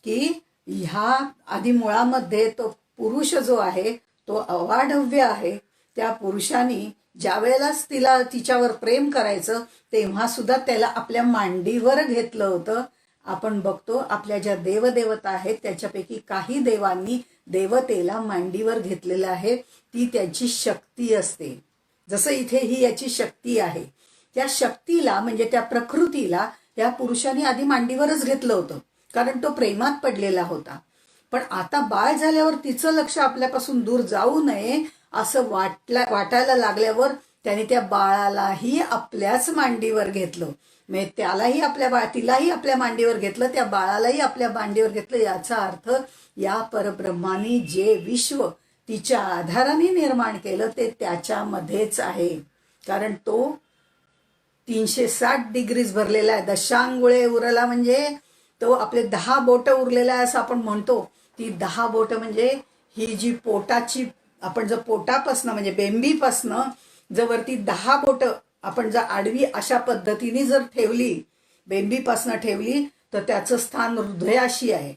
की ह्या आधी मुळामध्ये तो पुरुष जो आहे तो अवाढव्य आहे. त्या पुरुषाने ज्या वेळेलाच तिच्यावर प्रेम करायचं तेव्हा सुद्धा त्याला आपल्या मांडीवर घेतलं होतं. आपण बघतो आपल्या ज्या देवदेवता आहेत त्याच्यापैकी काही देवांनी देवतेला मांडीवर घेतलेलं आहे. ती त्यांची शक्ती असते. जसं इथे ही याची शक्ती आहे, त्या शक्तीला म्हणजे त्या प्रकृतीला या पुरुषाने आधी मांडीवरच घेतलं होतं, कारण तो प्रेमात पडलेला होता. पण आता बाळ झाल्यावर तिचं लक्ष आपल्यापासून दूर जाऊ नये असं वाटायला लागल्यावर त्याने त्या बाळालाही आपल्याच मांडीवर घेतलं. म्हणजे तिलाही आपल्या मांडीवर घेतलं, त्या बाळालाही आपल्या मांडीवर घेतलं. याचा अर्थ या परब्रह्माने जे विश्व तिच्या आधाराने निर्माण केलं ते त्याच्यामध्येच आहे, कारण तो 360 डिग्रीज भरलेला आहे. दशांगुळे उरला म्हणजे तो आपले 10 बोट उरलेला आहे असं आपण म्हणतो. ती 10 बोट म्हणजे ही जी पोटाची, आपण जर पोटापासनं म्हणजे बेंबीपासनं जर वरती 10 बोट आपण जर आडवी अशा पद्धतीने जर ठेवली, बेंबीपासनं ठेवली, तर त्याचं स्थान हृदयाशी आहे.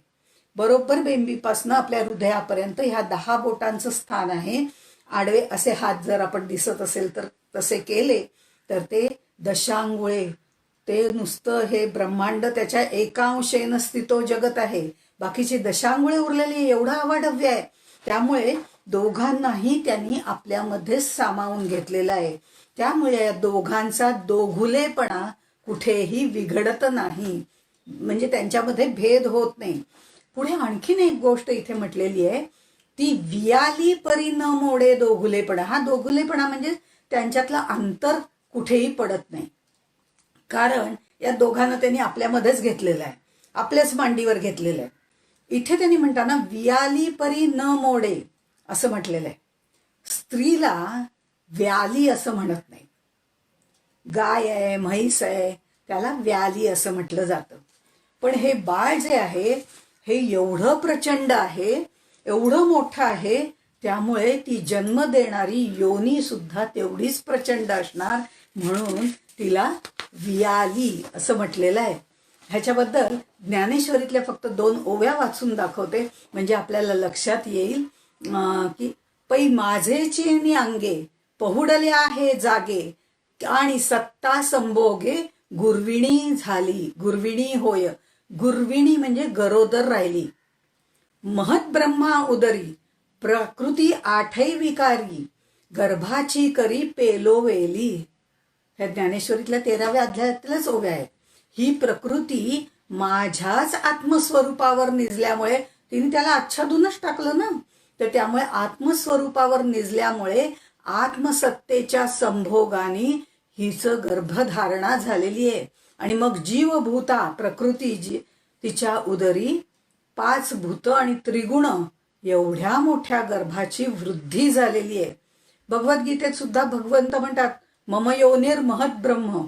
बरोबर बेंबीपासनं आपल्या हृदयापर्यंत ह्या 10 बोटांचं स्थान आहे. आडवे असे हात जर आपण दिसत असेल तर तसे केले तर ते दशांगुळे, ते नुसतं हे ब्रह्मांड त्याच्या एकांशेन स्थितो जगत आहे. बाकीचे दशांगुळे उरलेले एवढा अवाढव्य आहे. त्यामुळे दोघांनाही त्यांनी आपल्यामध्ये सामावून घेतलेला आहे. त्यामुळे या दोघांचा दोघुलेपणा कुठेही विघडत नाही, म्हणजे त्यांच्यामध्ये भेद होत नाही. पुढे आणखीन एक गोष्ट इथे म्हटलेली आहे, ती वियाली परी न मोडे दोघुलेपणा. हा दोघुलेपणा म्हणजे त्यांच्यातलं अंतर कुठेही पडत नाही, कारण या दोघांना त्यांनी आपल्यामध्येच घेतलेलं आहे, आपल्याच मांडीवर घेतलेलं आहे. इथे त्यांनी म्हणताना वियाली परी न मोडे असं म्हटलेलं आहे. स्त्रीला व्याली असं म्हणत नाही. गाय आहे, म्हैस आहे, त्याला व्याली असं म्हटलं जातं. पण हे बाळ जे आहे हे एवढं प्रचंड आहे, एवढं मोठं आहे, त्यामुळे ती जन्म देणारी योनी सुद्धा तेवढीच प्रचंड असणार, म्हणून तिला वियाली असं म्हटलेलं आहे. ह्याच्याबद्दल ज्ञानेश्वरीतल्या फक्त 2 ओव्या वाचून दाखवते, म्हणजे आपल्याला लक्षात येईल की पै माझेची अंगे पहुडले आहे जागे आणि सत्ता संभोगे गुरविणी झाली. गुरविणी होय, गुरविणी म्हणजे गरोदर राहिली. महत ब्रह्मा उदरी प्रकृती 8 विकारी गर्भाची करी पेलोवेली. ह्या ज्ञानेश्वरीतल्या 13व्या अध्यायातल्याच ओव्या आहेत. ही प्रकृती माझ्याच आत्मस्वरूपावर निजल्यामुळे तिने त्याला आच्छादूनच टाकलं ना, तर त्यामुळे आत्मस्वरूपावर निजल्यामुळे आत्मसत्तेच्या संभोगाने हिचं गर्भधारणा झालेली आहे. आणि मग जीवभूता प्रकृती तिच्या उदरी 5 भूत आणि त्रिगुण एवढ्या मोठ्या गर्भाची वृद्धी झालेली आहे. भगवद्गीतेत सुद्धा भगवंत म्हणतात मम योनिर महत ब्रह्म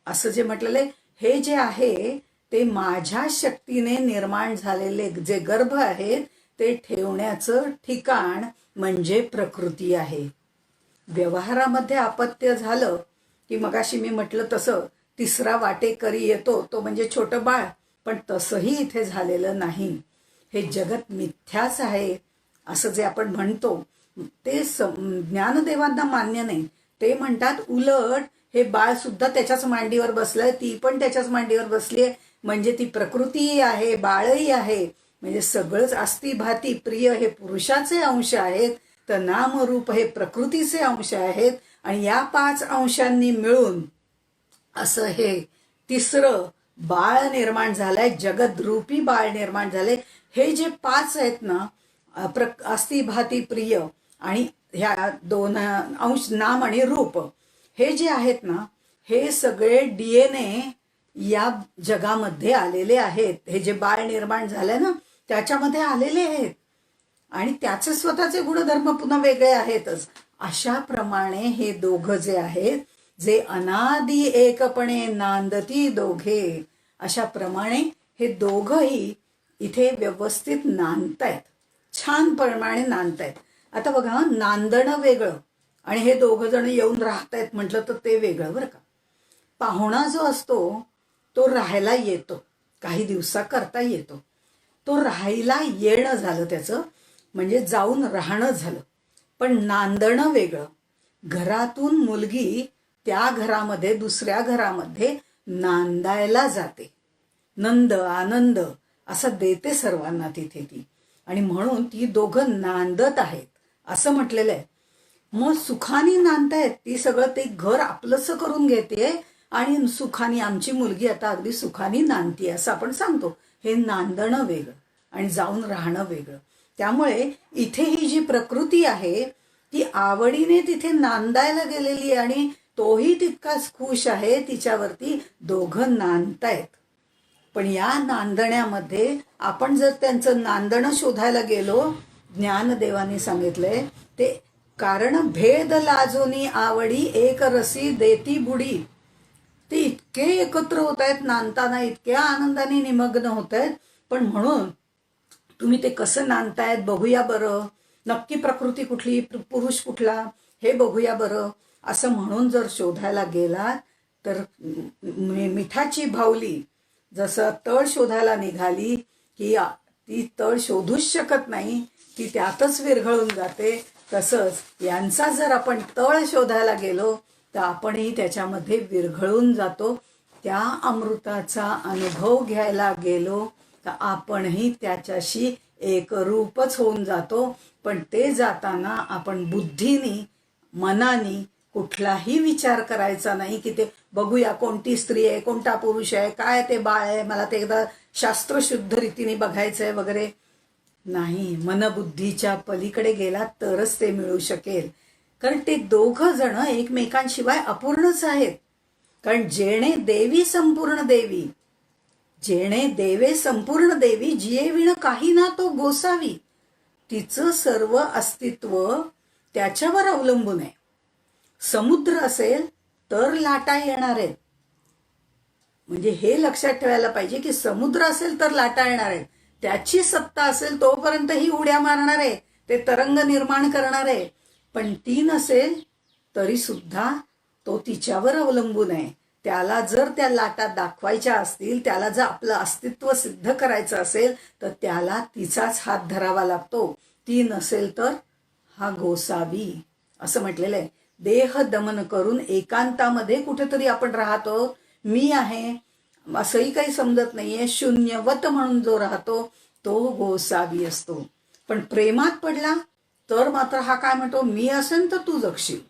असं जे म्हटलेलं आहे, हे जे आहे ते माझ्या शक्तीने निर्माण झालेले जे गर्भ आहेत ते ठेवण्याचं ठिकाण म्हणजे प्रकृती आहे. व्यवहारामध्ये अपत्य झालं की मगाशी मी म्हटलं तसं 3रा वाटेकरी येतो, तो म्हणजे छोटं बाळ. पण तसंही इथे झालेलं नाही. हे जगत मिथ्याच आहे असं जे आपण म्हणतो ते ज्ञानदेवांना मान्य नाही. ते म्हणतात उलट हे बाळ सुद्धा त्याच्याच मांडीवर बसलंय, ती पण त्याच्याच मांडीवर बसलीये, म्हणजे ती प्रकृतीही आहे, बाळही आहे, म्हणजे सगळंच अस्थिभाती प्रिय हे पुरुषाचे अंश आहेत, तर नामरूप हे प्रकृतीचे अंश आहेत. आणि या 5 अंशांनी मिळून असं हे 3रं बाळ निर्माण झालंय, जगद्रूपी बाळ निर्माण झालंय. हे जे 5 आहेत ना, अस्थिभाती प्रिय आणि ह्या 2 अंश नाम आणि रूप, हे जे आहेत ना, हे सगळे DNA या जगामध्ये आलेले आहेत. हे जे बाळ निर्माण झालंय ना त्याच्यामध्ये आलेले आहेत आणि त्याचे स्वतःचे गुणधर्म पुन्हा वेगळे आहेतच. अशा प्रमाणे हे दोघं जे आहेत, जे अनादी एकपणे नांदती दोघे, अशा प्रमाणे हे दोघंही इथे व्यवस्थित नांदतायत, छान प्रमाणे नांदतायत. आता बघा, नांदणं वेगळं आणि हे दोघं जण येऊन राहतायत म्हटलं तर ते वेगळं बरं का. पाहुणा जो असतो तो राहायला येतो, काही दिवसाकरता येतो. तो राहायला येणं झालं त्याचं, म्हणजे जाऊन राहणं झालं. पण नांदणं वेगळं. घरातून मुलगी त्या घरामध्ये दुसऱ्या घरामध्ये नांदायला जाते, नंद आनंद असं देते सर्वांना तिथे ती, आणि म्हणून ती दोघं नांदत आहेत असं म्हटलेलं आहे. मग सुखाने नांदतायत, ती सगळं ते घर आपलंसं करून घेते आणि सुखाने आमची मुलगी आता अगदी सुखाने नांदतीये असं आपण सांगतो. हे नांदणं वेगळं आणि जाऊन राहणं वेगळं. त्यामुळे इथे ही जी प्रकृती आहे ती आवडीने तिथे नांदायला गेलेली आहे आणि तोही तितकाच खुश आहे तिच्यावरती. दोघं नांदतायत. पण या नांदण्यामध्ये आपण जर त्यांचं नांदणं शोधायला गेलो, ज्ञानदेवाने सांगितलंय ते, कारण भेद लाजोनी आवडी एक रसी देती बुडी. ते इतके एकत्र होत आहेत नांदताना, इतक्या आनंदाने निमग्न होत आहेत. पण म्हणून तुम्ही ते कसं नांदतायत बघूया बरं, नक्की प्रकृती कुठली, पुरुष कुठला हे बघूया बरं, असं म्हणून जर शोधायला गेला तर मिठाची भावली जसं तळ शोधायला निघाली की ती तळ शोधूच शकत नाही, ती त्यातच विरघळून जाते. तसंच यांचा जर आपण तळ शोधायला गेलो तर आपणही त्याच्यामध्ये विरघळून जातो. त्या अमृताचा अनुभव घ्यायला गेलो तर आपणही त्याच्याशी एकरूपच होऊन जातो. पण ते जाताना आपण बुद्धीनी, मनानी कुठलाही विचार करायचा नाही की ते बघूया कोणती स्त्री आहे, कोणता पुरुष आहे, काय ते बाळ आहे, मला ते एकदा शास्त्रशुद्ध रीतीने बघायचंय वगैरे नाही. मनबुद्धीच्या पलीकडे गेला तरच ते मिळू शकेल. कारण ते दोघं जण एकमेकांशिवाय अपूर्णच आहेत. कारण जेणे देवी संपूर्ण देवी, जेणे देवे संपूर्ण देवी, जिये विण काही ना तो गोसावी. तिचं सर्व अस्तित्व त्याच्यावर अवलंबून आहे. समुद्र असेल तर लाटा येणार आहेत. म्हणजे हे लक्षात ठेवायला पाहिजे की समुद्र असेल तर लाटा येणार आहेत. त्याची सत्ता असेल तोपर्यंत ही उड्या मारणार आहे, ते तरंग निर्माण करणार आहे. पण ती नसेल तरी सुद्धा तो तिच्यावर अवलंबून आहे. त्याला जर त्या लाटा दाखवायच्या असतील, त्याला जर आपलं अस्तित्व सिद्ध करायचं असेल तर त्याला तिचाच हात धरावा लागतो. ती नसेल तर हा गोसावी असं म्हटलेलं आहे. देह दमन करून एकांतामध्ये कुठेतरी आपण राहतो. मी आहे असंही काही समजत नाहीये. शून्यवत म्हणून जो राहतो तो गोसावी असतो. पण प्रेमात पडला तर मात्र हा काय म्हणतो, मी असेल तर तू जगशील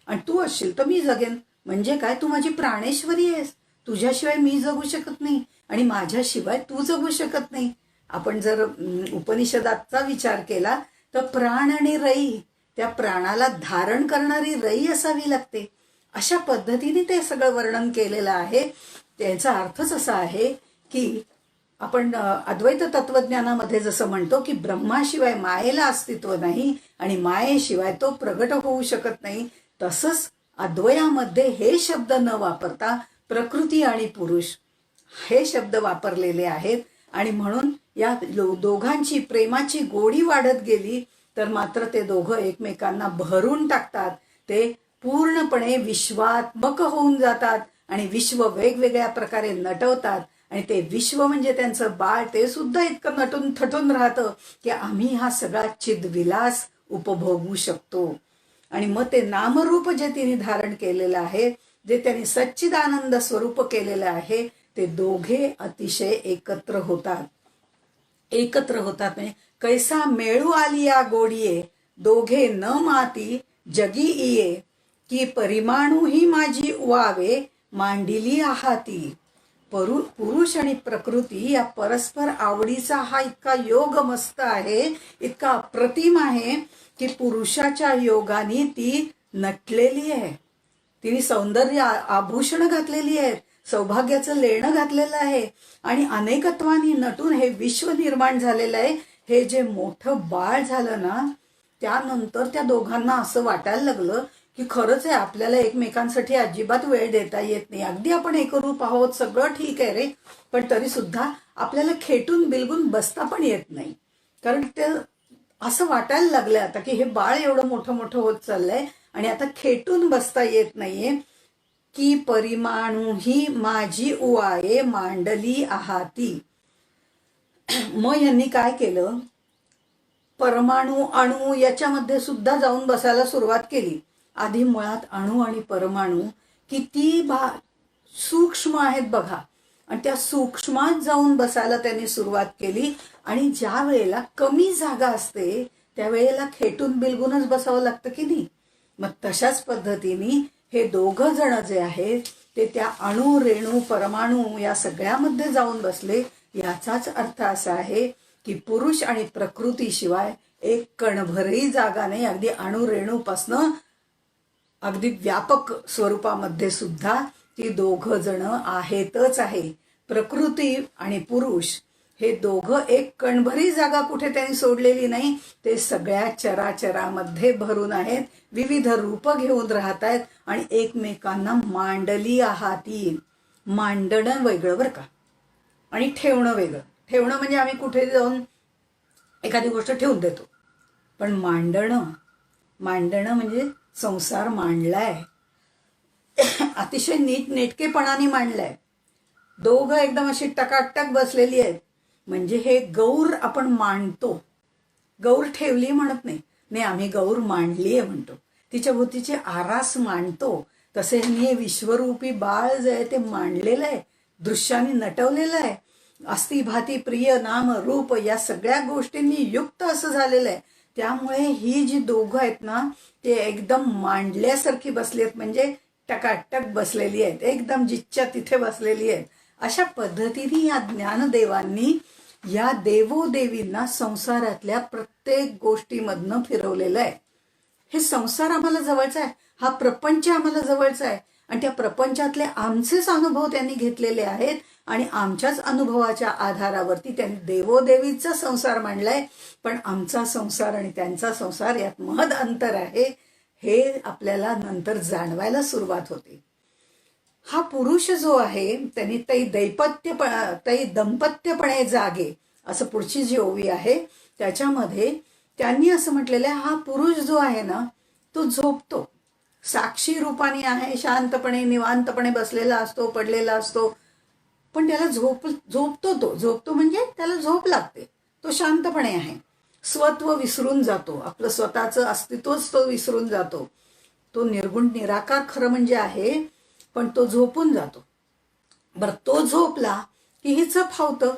आणि तू असशील तर मी जगेन. म्हणजे काय, तू माझी प्राणेश्वरी आहेस, तुझ्याशिवाय मी जगू शकत नाही आणि माझ्याशिवाय तू जगू शकत नाही. आपण जर उपनिषदाचा विचार केला तर प्राण आणि रई, त्या प्राणाला धारण करणारी रई असावी लागते. अशा पद्धतीने ते सगळं वर्णन केलेलं आहे. त्याचा अर्थच असा आहे की आपण अद्वैत तत्वज्ञानामध्ये जसं म्हणतो की ब्रह्माशिवाय मायेला अस्तित्व नाही आणि मायेशिवाय तो प्रगट होऊ शकत नाही, तसंच अद्वयामध्ये हे शब्द न वापरता प्रकृती आणि पुरुष हे शब्द वापरलेले आहेत. आणि म्हणून या दोघांची प्रेमाची गोडी वाढत गेली तर मात्र ते दोघं एकमेकांना भरून टाकतात. ते पूर्णपणे विश्वात्मक होऊन जातात आणि विश्व वेगवेगळ्या प्रकारे नटवतात. आणि ते विश्व म्हणजे त्यांचं बाळ, ते सुद्धा इतकं नटून थटून राहतं की आम्ही हा सगळा चिदविलास उपभोगू शकतो. आणि मग ते नामरूप जे तिने धारण केलेलं आहे, जे त्यांनी सच्चिदानंद स्वरूप केलेलं आहे, ते दोघे अतिशय एकत्र होतात. एकत्र होतात म्हणजे कैसा मेळू आलिया गोडिये, दोघे न माती जगी इये, की परिमाणू ही माझी वावे मांडिली आहाती. पुरुष आणि प्रकृती या परस्पर आवडीचा हा इतका योग मस्त आहे, इतका अप्रतिम आहे की पुरुषाच्या योगाने ती नटलेली आहे. तिने सौंदर्य आभूषण घातलेली आहेत, सौभाग्याचं लेणं घातलेलं आहे आणि अनेकत्वाने नटून हे विश्व निर्माण झालेलं आहे. हे जे मोठं बाळ झालं ना, त्यानंतर त्या दोघांना असं वाटायला लागलं की खरंच आहे, आपल्याला एकमेकांसाठी अजिबात वेळ देता येत नाही. अगदी आपण एकरूप आहोत, सगळं ठीक आहे रे, पण तरी सुद्धा आपल्याला खेटून बिलगून बसता पण येत नाही. कारण ते असं वाटायला लागलं आता की हे बाळ एवढं मोठं मोठं होत चाललंय आणि आता खेटून बसता येत नाहीये. की परिमाणू ही माझी उवाये मांडली आहाती. मग यांनी काय केलं, परमाणू अणू याच्यामध्ये सुद्धा जाऊन बसायला सुरुवात केली. आधी मुळात अणू आणि परमाणू किती सूक्ष्म आहेत बघा, आणि त्या सूक्ष्मात जाऊन बसायला त्यांनी सुरुवात केली. आणि ज्या वेळेला कमी जागा असते त्यावेळेला खेटून बिलगूनच बसावं लागतं की नाही. मग तशाच पद्धतीने हे दोघं जण जे आहेत ते त्या अणु रेणू परमाणू या सगळ्यामध्ये जाऊन बसले. याचाच अर्थ असा आहे की पुरुष आणि प्रकृतीशिवाय एक कणभरही जागा नाही. अगदी अणु रेणूपासनं अगदी व्यापक स्वरूपामध्ये सुद्धा ती दोघं जण आहेतच आहे. प्रकृती आणि पुरुष हे दोघं एक कणभरी जागा कुठे त्यांनी सोडलेली नाही. ते सगळ्या चराचरामध्ये भरून आहेत, विविध रूप घेऊन राहत आहेत आणि एकमेकांना मांडली आहाती. मांडणं वेगळं बरं का, आणि ठेवणं वेगळं. ठेवणं म्हणजे आम्ही कुठे जाऊन एखादी गोष्ट ठेवून देतो, पण मांडणं म्हणजे संसार मांडलाय, अतिशय नीटनेटकेपणाने मांडलाय. दोघं एकदम अशी टकाटक बसलेली आहेत. म्हणजे हे गौर आपण मांडतो, गौर ठेवली म्हणत नाही, आम्ही गौर मांडली आहे म्हणतो. तिच्या भोवतीचे आरास मांडतो. तसे हे विश्वरूपी बाळ जे आहे ते मांडलेलं आहे, दृश्याने नटवलेलं आहे. अस्थिभाती प्रिय नाम रूप या सगळ्या गोष्टींनी युक्त असं झालेलं आहे. त्यामुळे ही जी दोघं आहेत ना ते एकदम मांडल्यासारखी बसली आहेत, म्हणजे टकाटक बसलेली आहेत, एकदम जिच्या तिथे बसलेली आहेत. अशा पद्धतीने या ज्ञानदेवांनी या देवोदेवींना संसारातल्या प्रत्येक गोष्टीमधनं फिरवलेलं आहे. हे संसार आम्हाला जवळचा आहे, हा प्रपंच आम्हाला जवळचा आहे, आणि त्या प्रपंचातले आमचेच अनुभव त्यांनी घेतलेले आहेत आणि आमच्याच अनुभवाच्या आधारावरती त्यांनी देवोदेवीचा संसार मांडलाय. पण आमचा संसार आणि त्यांचा संसार यात महद अंतर आहे, हे आपल्याला नंतर जाणवायला सुरुवात होते. हा पुरुष जो आहे त्यांनी तै दंपत्यपणे जागे असं पुढची जी ओवी आहे त्याच्यामध्ये त्यांनी असं म्हटलेलं आहे, हा पुरुष जो आहे ना तो झोपतो, साक्षी रूपाने आहे, शांतपणे निवांतपणे बसलेला असतो, पडलेला असतो, पण त्याला झोपतो म्हणजे त्याला झोप लागते. तो शांतपणे आहे, स्वत्व विसरून जातो, आपलं स्वतःचं अस्तित्वच तो विसरून जातो. तो निर्गुण निराकार खरं म्हणजे आहे, पण तो झोपून जातो. बरं, तो झोपला की हिचं फावतं,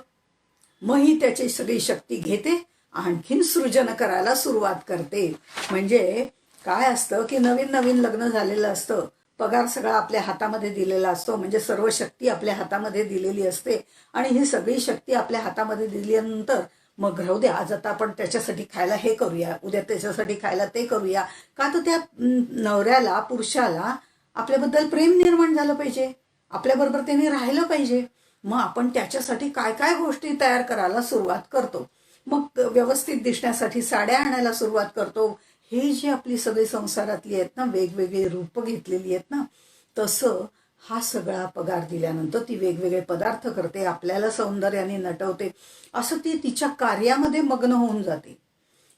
मग ही त्याची सगळी शक्ती घेते, आणखीन सृजन करायला सुरुवात करते. म्हणजे काय असतं की नवीन नवीन लग्न झालेलं असतं, पगार सगळा आपल्या हातामध्ये दिलेला असतो, म्हणजे सर्व शक्ती आपल्या हातामध्ये दिलेली असते, आणि ही सगळी शक्ती आपल्या हातामध्ये दिल्यानंतर मग राहू दे, आज आता आपण त्याच्यासाठी खायला हे करूया, उद्या त्याच्यासाठी खायला ते करूया, का तर त्या नवऱ्याला पुरुषाला आपल्याबद्दल प्रेम निर्माण झालं पाहिजे, आपल्याबरोबर त्यांनी राहिलं पाहिजे. मग आपण त्याच्यासाठी काय काय गोष्टी तयार करायला सुरुवात करतो, मग व्यवस्थित दिसण्यासाठी साड्या आणायला सुरुवात करतो. हे जी आपली सगळी संसारातली आहेत ना, वेगवेगळी रूप घेतलेली आहेत ना, तसं हा सगळा पगार दिल्यानंतर ती वेगवेगळे पदार्थ करते, आपल्याला सौंदर्याने नटवते, असं ती तिच्या कार्यामध्ये मग्न होऊन जाते.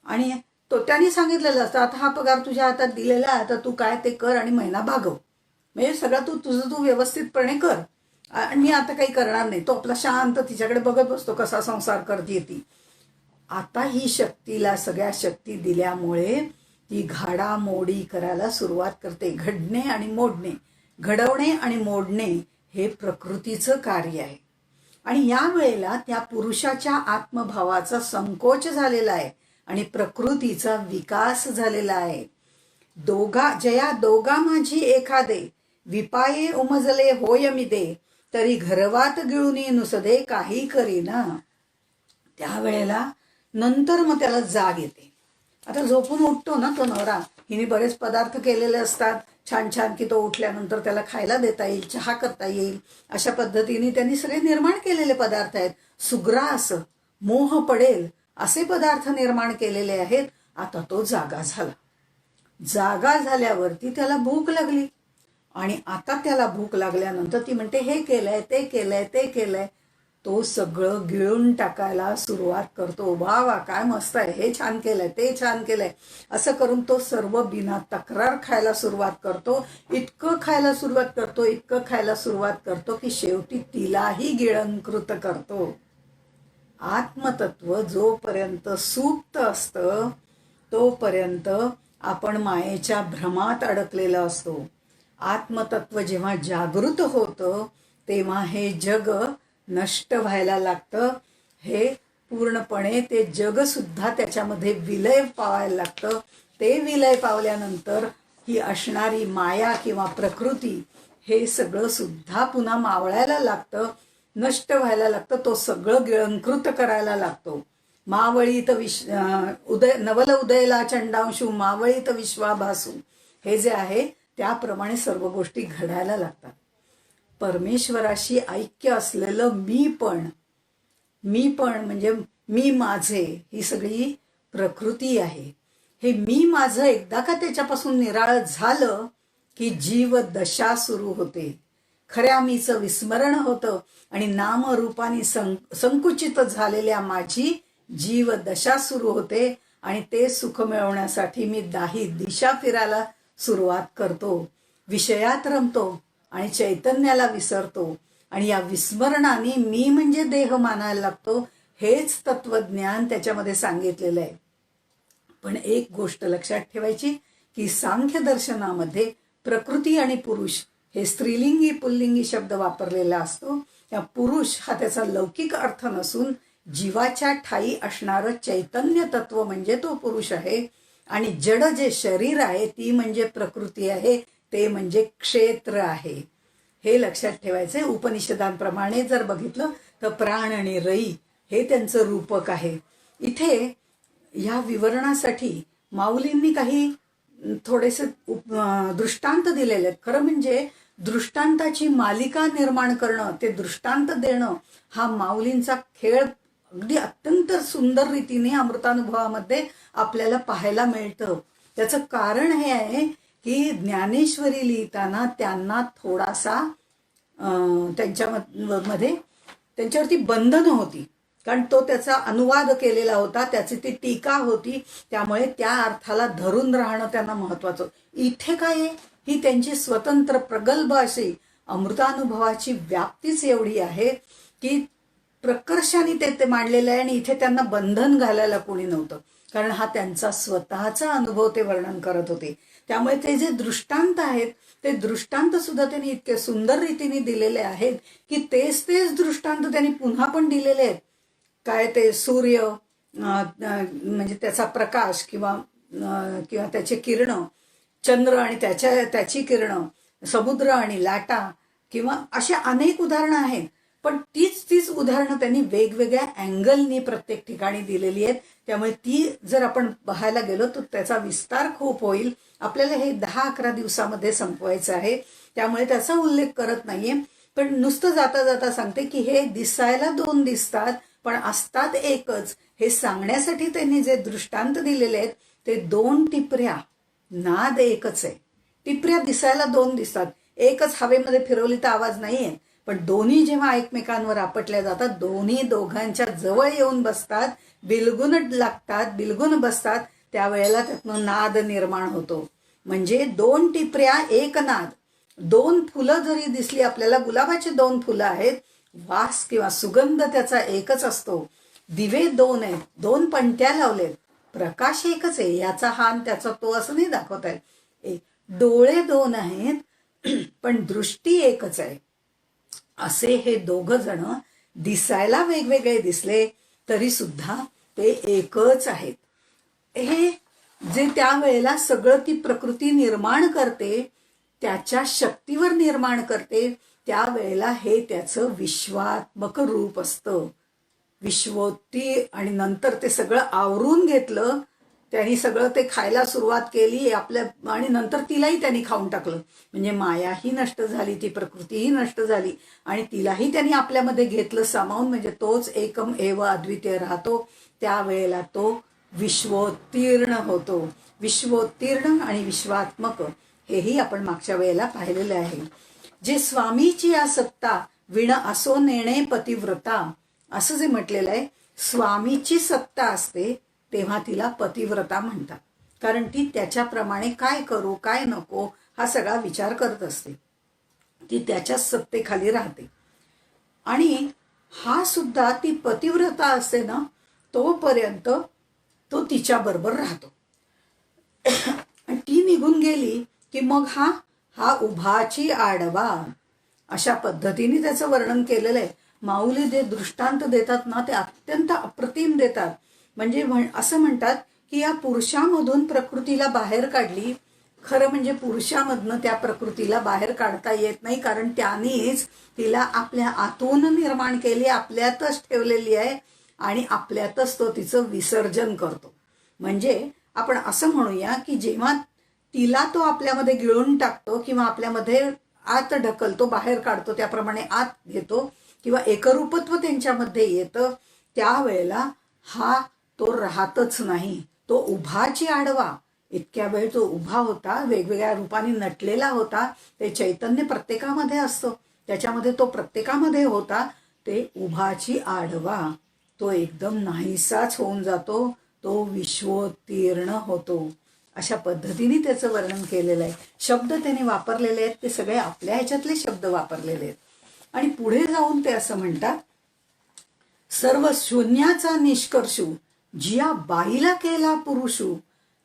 आणि तो त्यांनी सांगितलेलं असतं, आता हा पगार तुझ्या हातात दिलेला आहे, आता तू काय ते कर आणि महिना भागव, म्हणजे सगळं तू व्यवस्थितपणे कर, आणि मी आता काही करणार नाही. तो आपला शांत तिच्याकडे बघत बसतो, कसा संसार करते ती. आता ही शक्तीला सगळ्या शक्ती दिल्यामुळे ती घडामोडी करायला सुरुवात करते. घडणे आणि मोडणे, घडवणे आणि मोडणे हे प्रकृतीचं कार्य आहे. आणि या वेळेला त्या पुरुषाच्या आत्मभावाचा संकोच झालेला आहे आणि प्रकृतीचा विकास झालेला आहे. जया दोघा माझी एखादे, विपाये उमजले होय मी दे, तरी घरवात गिळुनी नुसदे काही करीना. त्यावेळेला नंतर मग त्याला जाग येते. आता झोपून उठतो ना तो नवरा, हिने बरेच पदार्थ केलेले असतात छान छान, की तो उठल्यानंतर त्याला खायला देता येईल, चहा करता येईल, अशा पद्धतीने त्यांनी सगळे निर्माण केलेले पदार्थ आहेत. सुग्रास, मोह पडेल असे पदार्थ निर्माण केलेले आहेत. आता तो जागा झाला. जागा झाल्यावरती त्याला भूक लागली, आणि आता त्याला भूक लागल्यानंतर ती म्हणते, हे केलंय, ते केलंय, ते केलंय. तो सगळं गिळून टाकायला सुरुवात करतो. वा वा, काय मस्त आहे, हे छान केलंय, ते छान केलंय, असं करून तो सर्व बिना तक्रार खायला सुरुवात करतो. इतकं खायला सुरुवात करतो की शेवटी तिलाही गिळंकृत करतो. आत्मतत्व जोपर्यंत सुप्त असतं तोपर्यंत आपण मायेच्या भ्रमात अडकलेला असतो. आत्मतत्व जेव्हा जागृत होतं तेव्हा हे जग नष्ट व्हायला लागतं. हे पूर्णपणे ते जग सुद्धा त्याच्यामध्ये विलय पावायला लागतं. ते विलय पावल्यानंतर ही असणारी माया किंवा प्रकृती हे सगळं सुद्धा पुन्हा मावळायला लागतं, नष्ट व्हायला लागतं, तो सगळं गिळंकृत करायला लागतो. मावळीत नवल उदयला चंडांशू मावळीत विश्वाभासू, हे जे आहे त्याप्रमाणे सर्व गोष्टी घडायला लागतात. परमेश्वराशी ऐक्य असलेलं मी पण म्हणजे मी माझे ही सगळी प्रकृती आहे. हे मी माझं एकदा का त्याच्यापासून निराळ झालं की जीव दशा सुरू होते. खऱ्या मीचं विस्मरण होतं आणि नामरूपाने संकुचित झालेल्या माझी जीव दशा सुरू होते आणि ते सुख मिळवण्यासाठी मी दाही दिशा फिरायला सुरुवात करतो. विषयात रमतो आणि चैतन्याला विसरतो आणि या विस्मरणाने मी म्हणजे देह मानायला लागतो. हेच तत्वज्ञान त्याच्यामध्ये सांगितलेलं आहे. पण एक गोष्ट लक्षात ठेवायची की सांख्य दर्शनामध्ये प्रकृती आणि पुरुष हे स्त्रीलिंगी पुल्लिंगी शब्द वापरलेला असतो. त्या पुरुष हा त्याचा लौकिक अर्थ नसून जीवाच्या ठाई असणारं चैतन्य तत्व म्हणजे तो पुरुष आहे आणि जड जे शरीर आहे ती म्हणजे प्रकृती आहे, ते म्हणजे क्षेत्र आहे. हे लक्षात ठेवायचे. उपनिषदांप्रमाणे जर बघितलं तर प्राण आणि रई हे त्यांचं रूपक आहे. इथे ह्या विवरणासाठी माऊलींनी काही थोडेसे दृष्टांत दिलेले आहेत. खरं म्हणजे दृष्टांताची मालिका निर्माण करणं, ते दृष्टांत देणं हा माऊलींचा खेळ अगदी अत्यंत सुंदर रीतीने अमृतानुभवामध्ये आपल्याला पाहायला मिळतं. त्याचं कारण हे आहे की ज्ञानेश्वरी लिहिताना त्यांना थोडासा त्यांच्यावरती बंधनं होती, कारण तो त्याचा अनुवाद केलेला होता, त्याची ती टीका होती, त्यामुळे त्या अर्थाला धरून राहणं त्यांना महत्वाचं. इथे काय आहे, ही त्यांची स्वतंत्र प्रगल्भ अशी अमृतानुभवाची व्याप्तीच एवढी आहे की प्रकर्षाने ते मांडलेलं आहे आणि इथे त्यांना बंधन घालायला कोणी नव्हतं, कारण हा त्यांचा स्वतःचा अनुभव ते वर्णन करत होते. त्यामुळे ते जे दृष्टांत आहेत ते दृष्टांत सुद्धा त्यांनी इतके सुंदर रीतीने दिलेले आहेत की तेच दृष्टांत त्यांनी पुन्हा पण दिलेले आहेत. काय ते सूर्य म्हणजे त्याचा प्रकाश किंवा त्याचे किरण, चंद्र आणि त्याची किरण, समुद्र आणि लाटा किंवा अशा अनेक उदाहरणं आहेत. पण तीच उदाहरणं त्यांनी वेगवेगळ्या अँगलनी प्रत्येक ठिकाणी दिलेली आहेत. त्यामुळे ती जर आपण पाहायला गेलो तर त्याचा विस्तार खूप होईल. आपल्याला हे 10-11 दिवसामध्ये संपवायचं आहे, त्यामुळे त्याचा उल्लेख करत नाहीये. पण नुसतं जाता जाता सांगते की हे दिसायला 2 दिसतात पण असतात एकच, हे सांगण्यासाठी त्यांनी जे दृष्टांत दिलेले आहेत ते 2 टिपऱ्या, नाद एकच आहे. टिपऱ्या दिसायला 2 दिसतात, एकच हवेमध्ये फिरवली तर आवाज नाहीये, पण दोन्ही जेव्हा एकमेकांवर आपटल्या जातात, दोन्ही दोघांच्या जवळ येऊन बसतात, बिलगुन लागतात, बिलगुन बसतात, त्यावेळेला त्यातनं नाद निर्माण होतो. म्हणजे 2 टिपऱ्या एक नाद. 2 फुलं जरी दिसली आपल्याला, गुलाबाची 2 फुलं आहेत, वास किंवा सुगंध त्याचा एकच असतो. दिवे 2 आहेत, 2 पणत्या लावलेत, प्रकाश एकच आहे, याचा हा आणि त्याचा तो असं नाही दाखवता येत. डोळे 2 आहेत पण दृष्टी एकच आहे. असे हे 2 जण दिसायला वेगवेगळे दिसले तरी सुद्धा ते एकच आहेत. हे जे त्यावेळेला सगळं ती प्रकृती निर्माण करते, त्याच्या शक्तीवर निर्माण करते, त्यावेळेला हे त्याचं विश्वात्मक रूप असतं. विश्वोत्ती आणि नंतर ते सगळं आवरून घेतलं, त्यांनी सगळं ते खायला सुरुवात केली आपल्या, आणि नंतर तिलाही त्यांनी खाऊन टाकलं. म्हणजे मायाही नष्ट झाली, ती प्रकृतीही नष्ट झाली आणि तिलाही त्यांनी आपल्यामध्ये घेतलं सामावून. म्हणजे तोच एकम एव अद्वितीय राहतो. त्यावेळेला तो विश्वोत्तीर्ण होतो. विश्वोत्तीर्ण आणि विश्वात्मक हेही आपण मागच्या वेळेला पाहिलेलं आहे. जे स्वामीची या सत्ता विण असो नेणे पतिव्रता, असं जे म्हटलेलं आहे, स्वामीची सत्ता असते तेव्हा तिला पतिव्रता म्हणतात, कारण ती त्याच्याप्रमाणे काय करू काय नको हा सगळा विचार करत असते, ती त्याच्या सत्तेखाली राहते. आणि हा सुद्धा ती पतिव्रता असते ना, तोपर्यंत तो तिच्या बरोबर राहतो. आणि ती निघून गेली की मग हा उभाची आडवा, अशा पद्धतीने त्याचं वर्णन केलेलं आहे. माऊली जे दृष्टांत देतात ना ते अत्यंत अप्रतिम देतात. म्हणजे असं म्हणतात की या पुरुषामधून प्रकृतीला बाहेर काढली, खरं म्हणजे पुरुषामधनं त्या प्रकृतीला बाहेर काढता येत नाही, कारण त्यानेच तिला आपल्या आतून निर्माण केली, आपल्यातच ठेवलेली आहे आणि आपल्यातच तो तिचं विसर्जन करतो. म्हणजे आपण असं म्हणूया की जेव्हा तिला तो आपल्यामध्ये गिळून टाकतो किंवा आपल्यामध्ये आत ढकलतो, बाहेर काढतो, त्याप्रमाणे आत घेतो किंवा एकरूपत्व त्यांच्यामध्ये येतं, त्यावेळेला हा तो राहतच नाही, तो उभाची आडवा. इतक्या वेळ तो उभा होता, वेगवेगळ्या रूपाने नटलेला होता, ते चैतन्य प्रत्येकामध्ये असतं, त्याच्यामध्ये तो प्रत्येकामध्ये होता, ते उभाची आडवा तो एकदम नाहीसाच होऊन जातो, तो विश्वोत्तीर्ण होतो. अशा पद्धतीने त्याचं वर्णन केलेलं आहे. शब्द त्याने वापरलेले आहेत ते सगळे आपल्या ह्याच्यातले शब्द वापरलेले आहेत. आणि पुढे जाऊन ते असं म्हणतात, सर्व शून्याचा निष्कर्षू जिया बाईला केला पुरुषू,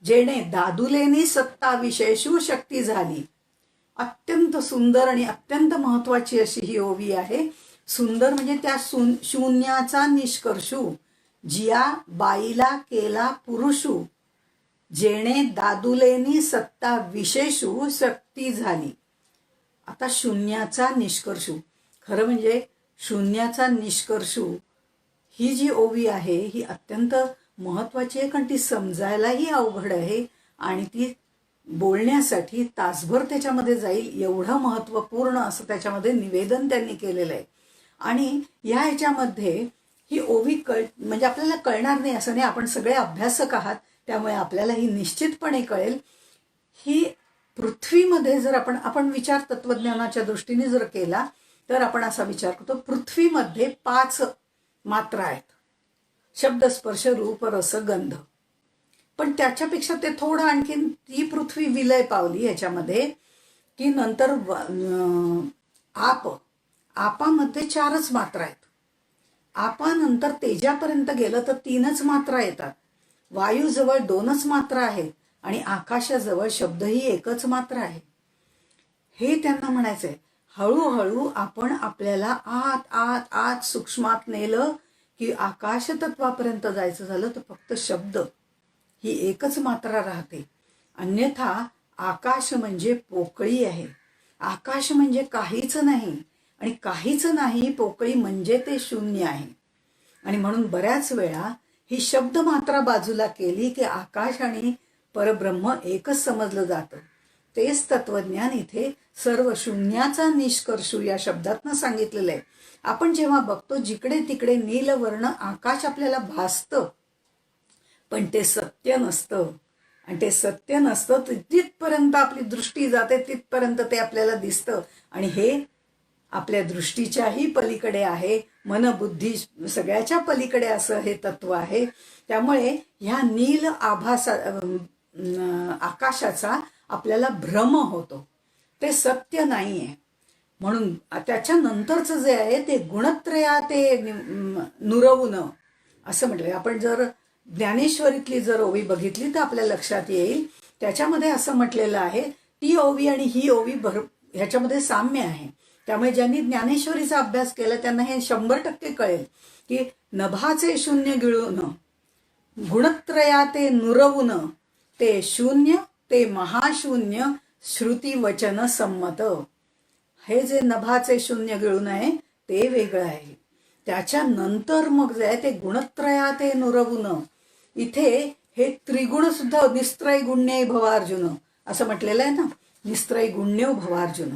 जेणे दादुलेनी सत्ता विशेषू शक्ती झाली. अत्यंत सुंदर आणि अत्यंत महत्वाची अशी ही ओवी आहे. सुंदर म्हणजे त्या शून्याचा निष्कर्षू, जिया बाईला केला पुरुषू, जेणे दादुलेनी सत्ता विशेषू शक्ती झाली. आता शून्याचा निष्कर्षू, खरं म्हणजे शून्याचा निष्कर्षू ही जी ओवी आहे ही अत्यंत महत्वाची आहे, कारण ती समजायलाही अवघड आहे आणि ती बोलण्यासाठी तासभर त्याच्यामध्ये जाईल, एवढं महत्वपूर्ण असं त्याच्यामध्ये निवेदन त्यांनी केलेलं आहे. आणि या ह्याच्यामध्ये ही ओवी म्हणजे आपल्याला कळणार नाही असं नाही, आपण सगळे अभ्यासक आहात त्यामुळे आपल्याला ही निश्चितपणे कळेल. ही पृथ्वीमध्ये जर आपण विचार तत्वज्ञानाच्या दृष्टीने जर केला तर आपण असा विचार करतो, पृथ्वीमध्ये 5 मात्रा आहेत, शब्द स्पर्श रूप रस गंध. पण त्याच्यापेक्षा ते थोडं आणखीन ती पृथ्वी विलय पावली ह्याच्यामध्ये की नंतर आपामध्ये 4च मात्रा आहेत. आपानंतर तेजापर्यंत गेलं तर 3च मात्रा येतात. वायूजवळ 2च मात्रा आहेत आणि आकाशाजवळ शब्दही 1च मात्रा आहे. हे त्यांना म्हणायचंय. हळूहळू आपण आपल्याला आत आत आत सूक्ष्मात नेलं की आकाश तत्वापर्यंत जायचं झालं तर फक्त शब्द ही 1च मात्रा राहते. अन्यथा आकाश म्हणजे पोकळी आहे. आकाश म्हणजे काहीच नाही आणि काहीच नाही पोकळी म्हणजे ते शून्य आहे. आणि म्हणून बऱ्याच वेळा ही शब्द मात्रा बाजूला केली की आकाश आणि परब्रह्म एकच समजलं जातं. तेच तत्वज्ञान इथे सर्व शून्याचा निष्कर्षू या शब्दातनं सांगितलेलं आहे. आपण जेव्हा बघतो जिकडे तिकडे नीलवर्ण आकाश आपल्याला भासतं, पण ते सत्य नसतं. आणि ते सत्य नसतं तर तिथपर्यंत आपली दृष्टी जाते, तिथपर्यंत ते आपल्याला दिसतं. आणि हे आपल्या दृष्टीच्याही पलीकडे आहे, मनबुद्धी सगळ्याच्या पलीकडे असं हे तत्व आहे. त्यामुळे ह्या नील आकाशाचा आपल्याला भ्रम होतो, ते सत्य नाहीये. म्हणून त्याच्यानंतरचं जे आहे ते गुणत्रया ते नुरवून असं म्हटलंय. आपण जर ज्ञानेश्वरीतली जर ओवी बघितली तर आपल्या लक्षात येईल, त्याच्यामध्ये असं म्हटलेलं आहे, ती ओवी आणि ही ओवी ह्याच्यामध्ये साम्य आहे. त्यामुळे ज्यांनी ज्ञानेश्वरीचा अभ्यास केला त्यांना हे 100% कळेल की नभाचे शून्य गिळून गुणत्रया ते नुरवून, ते शून्य ते महाशून्य श्रुती वचन संमत. हे जे नभाचे शून्य गिळून आहे ते वेगळं आहे. त्याच्यानंतर मग जे आहे ते गुणत्रया ते नुरवून, इथे हे त्रिगुण सुद्धा निस्त्रय गुण्ये भवार्जुन असं म्हटलेलं आहे ना, निस्त्रय गुण्यो भवार्जुन.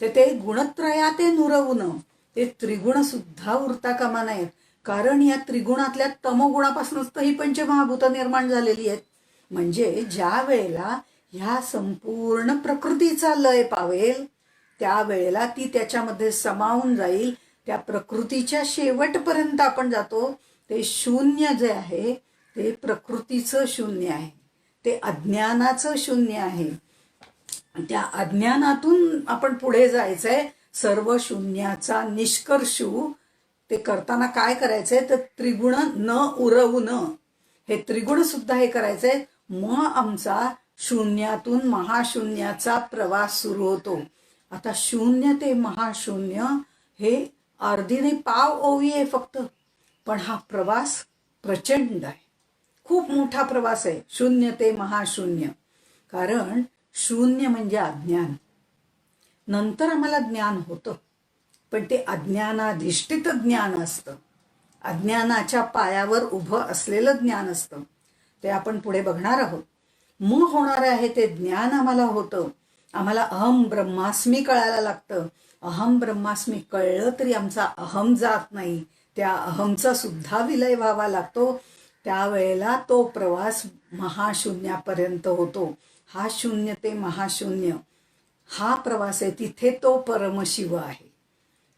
तर ते गुणत्रया ते नुरवून, ते त्रिगुण सुद्धा उरता कामा नाहीत. कारण या त्रिगुणातल्या तमोगुणापासूनच तर ही पंचमहाभूत निर्माण झालेली आहेत. म्हणजे ज्या वेळेला ह्या संपूर्ण प्रकृतीचा लय पावेल त्यावेळेला ती त्याच्यामध्ये समावून जाईल. त्या प्रकृतीच्या शेवटपर्यंत आपण जातो. ते शून्य जे आहे ते प्रकृतीचं शून्य आहे, ते अज्ञानाचं शून्य आहे. त्या अज्ञानातून आपण पुढे जायचंय सर्व शून्याचा निष्कर्षू. ते करताना काय करायचंय तर त्रिगुण न उरवून, हे त्रिगुण सुद्धा हे करायचंय. मग आमचा शून्यातून महाशून्याचा प्रवास सुरू होतो. आता शून्य ते महाशून्य हे अर्धी नाही पाव ओवी आहे फक्त, पण हा प्रवास प्रचंड आहे, खूप मोठा प्रवास आहे शून्य ते महाशून्य. कारण शून्य म्हणजे अज्ञान. नंतर आम्हाला ज्ञान होतं, पण ते अज्ञानाधिष्ठित ज्ञान असतं. अज्ञानाच्या पायावर उभं असलेलं ज्ञान असतं. ते आपण पुढे बघणार आहोत. मग होणार आहे ते ज्ञान आम्हाला होतं. आम्हाला अहम ब्रह्मास्मी कळायला लागतं. अहम ब्रह्मास्मी कळलं तरी आमचा अहम जात नाही. त्या अहमचा सुद्धा विलय व्हावा लागतो. त्यावेळेला तो प्रवास महाशून्यापर्यंत होतो. हा शून्य ते महाशून्य हा प्रवास आहे. तिथे तो परमशिव आहे.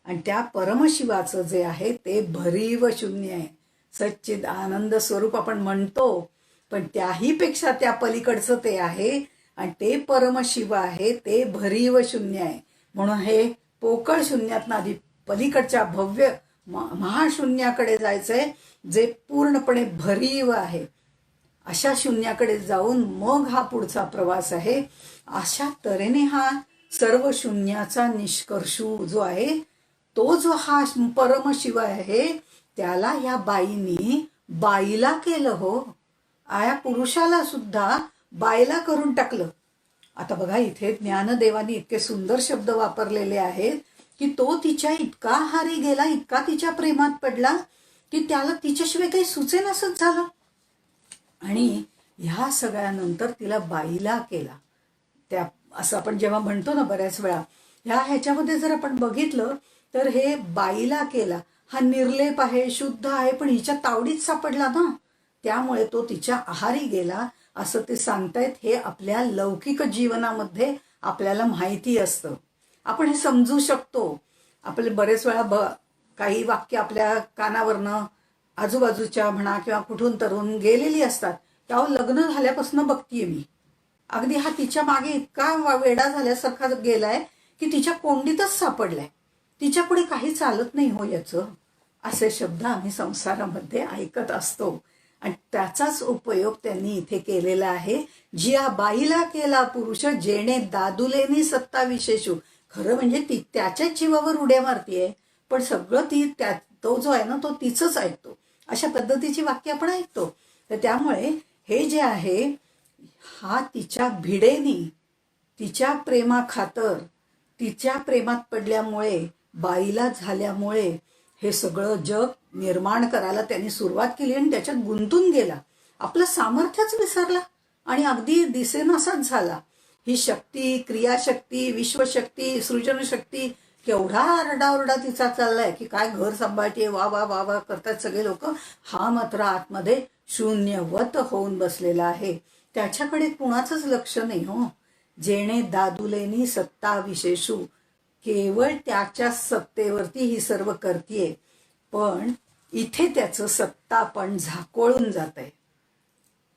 आणि त्या परमशिवाचं जे आहे ते भरीव शून्य आहे. सच्चिद आनंद स्वरूप आपण म्हणतो, पण त्याही पेक्षा त्या पलीकडचं ते आहे. आणि ते परमशिव आहे, ते भरीव शून्य आहे. म्हणून हे पोकळ शून्यातनं आधी पलीकडच्या भव्य महाशून्याकडे जायचंय, जे पूर्णपणे भरीव आहे. अशा शून्याकडे जाऊन मग हा पुढचा प्रवास आहे. अशा तऱ्हेने हा सर्व शून्याचा निष्कर्षू जो आहे, तो जो हा परमशिव आहे, त्याला या बाईनी बाईला केलं हो. आया पुरुषाला सुद्धा बाईला करून टाकलं. आता बघा, इथे ज्ञानदेवानी इतके सुंदर शब्द वापरलेले आहेत की तो तिच्या इतका आहारी गेला, इतका तिच्या प्रेमात पडला की त्याला तिच्याशिवाय काही सुचेनासच झालं. आणि ह्या सगळ्यानंतर तिला बाईला केला. त्या असं आपण जेव्हा म्हणतो ना बऱ्याच वेळा, ह्याच्यामध्ये जर आपण बघितलं तर हे बाईला केला हा निर्लेप आहे, शुद्ध आहे, पण हिच्या तावडीत सापडला ना, त्यामुळे तो तिच्या आहारी गेला असं ते सांगतायत. हे आपल्या लौकिक जीवनामध्ये आपल्याला माहिती असतं. आपण हे समजू शकतो. आपले बरेच वेळा काही वाक्य आपल्या कानावरनं आजूबाजूच्या म्हणा किंवा कुठून तरून गेलेली असतात. तेव्हा लग्न झाल्यापासून बघतीये मी, अगदी हा तिच्या मागे इतका वेडा झाल्यासारखा गेलाय की तिच्या कोंडीतच सापडलाय, तिच्या पुढे काही चालत नाही हो याचं. असे शब्द आम्ही संसारामध्ये ऐकत असतो. आणि त्याचाच उपयोग त्यांनी इथे केलेला आहे. जिया बाईला केला पुरुष, जेणे दादुलेनी सत्ता विशेषू. खरं म्हणजे ती त्याच्याच जीवावर उड्या मारतीये, पण सगळं तो जो आहे ना, तो तिचंच ऐकतो. अशा पद्धतीची वाक्य आपण ऐकतो. तर त्यामुळे हे जे आहे, हा तिच्या भिडेनी, तिच्या प्रेमाखातर, तिच्या प्रेमात पडल्यामुळे, बाईला झाल्यामुळे हे सगळं जग निर्माण करायला त्यांनी सुरुवात केली आणि त्याच्यात गुंतून गेला. आपलं सामर्थ्यच विसरला आणि अगदी दिसेनासाच झाला. ही शक्ती, क्रियाशक्ती, विश्वशक्ती, सृजनशक्ती, केवढा आरडाओरडा तिचा चाललाय की काय घर सांभाळते, वा वा वा वा करतात सगळे लोक. हा मात्र आतमध्ये शून्यवत होऊन बसलेला आहे. त्याच्याकडे कुणाचंच लक्ष नाही हो. जेणे दादुलेनी सत्ता विशेषू, केवळ त्याच्या सत्तेवरती ही सर्व करतीये, पण इथे त्याचं सत्ता पण झाकोळून जात आहे.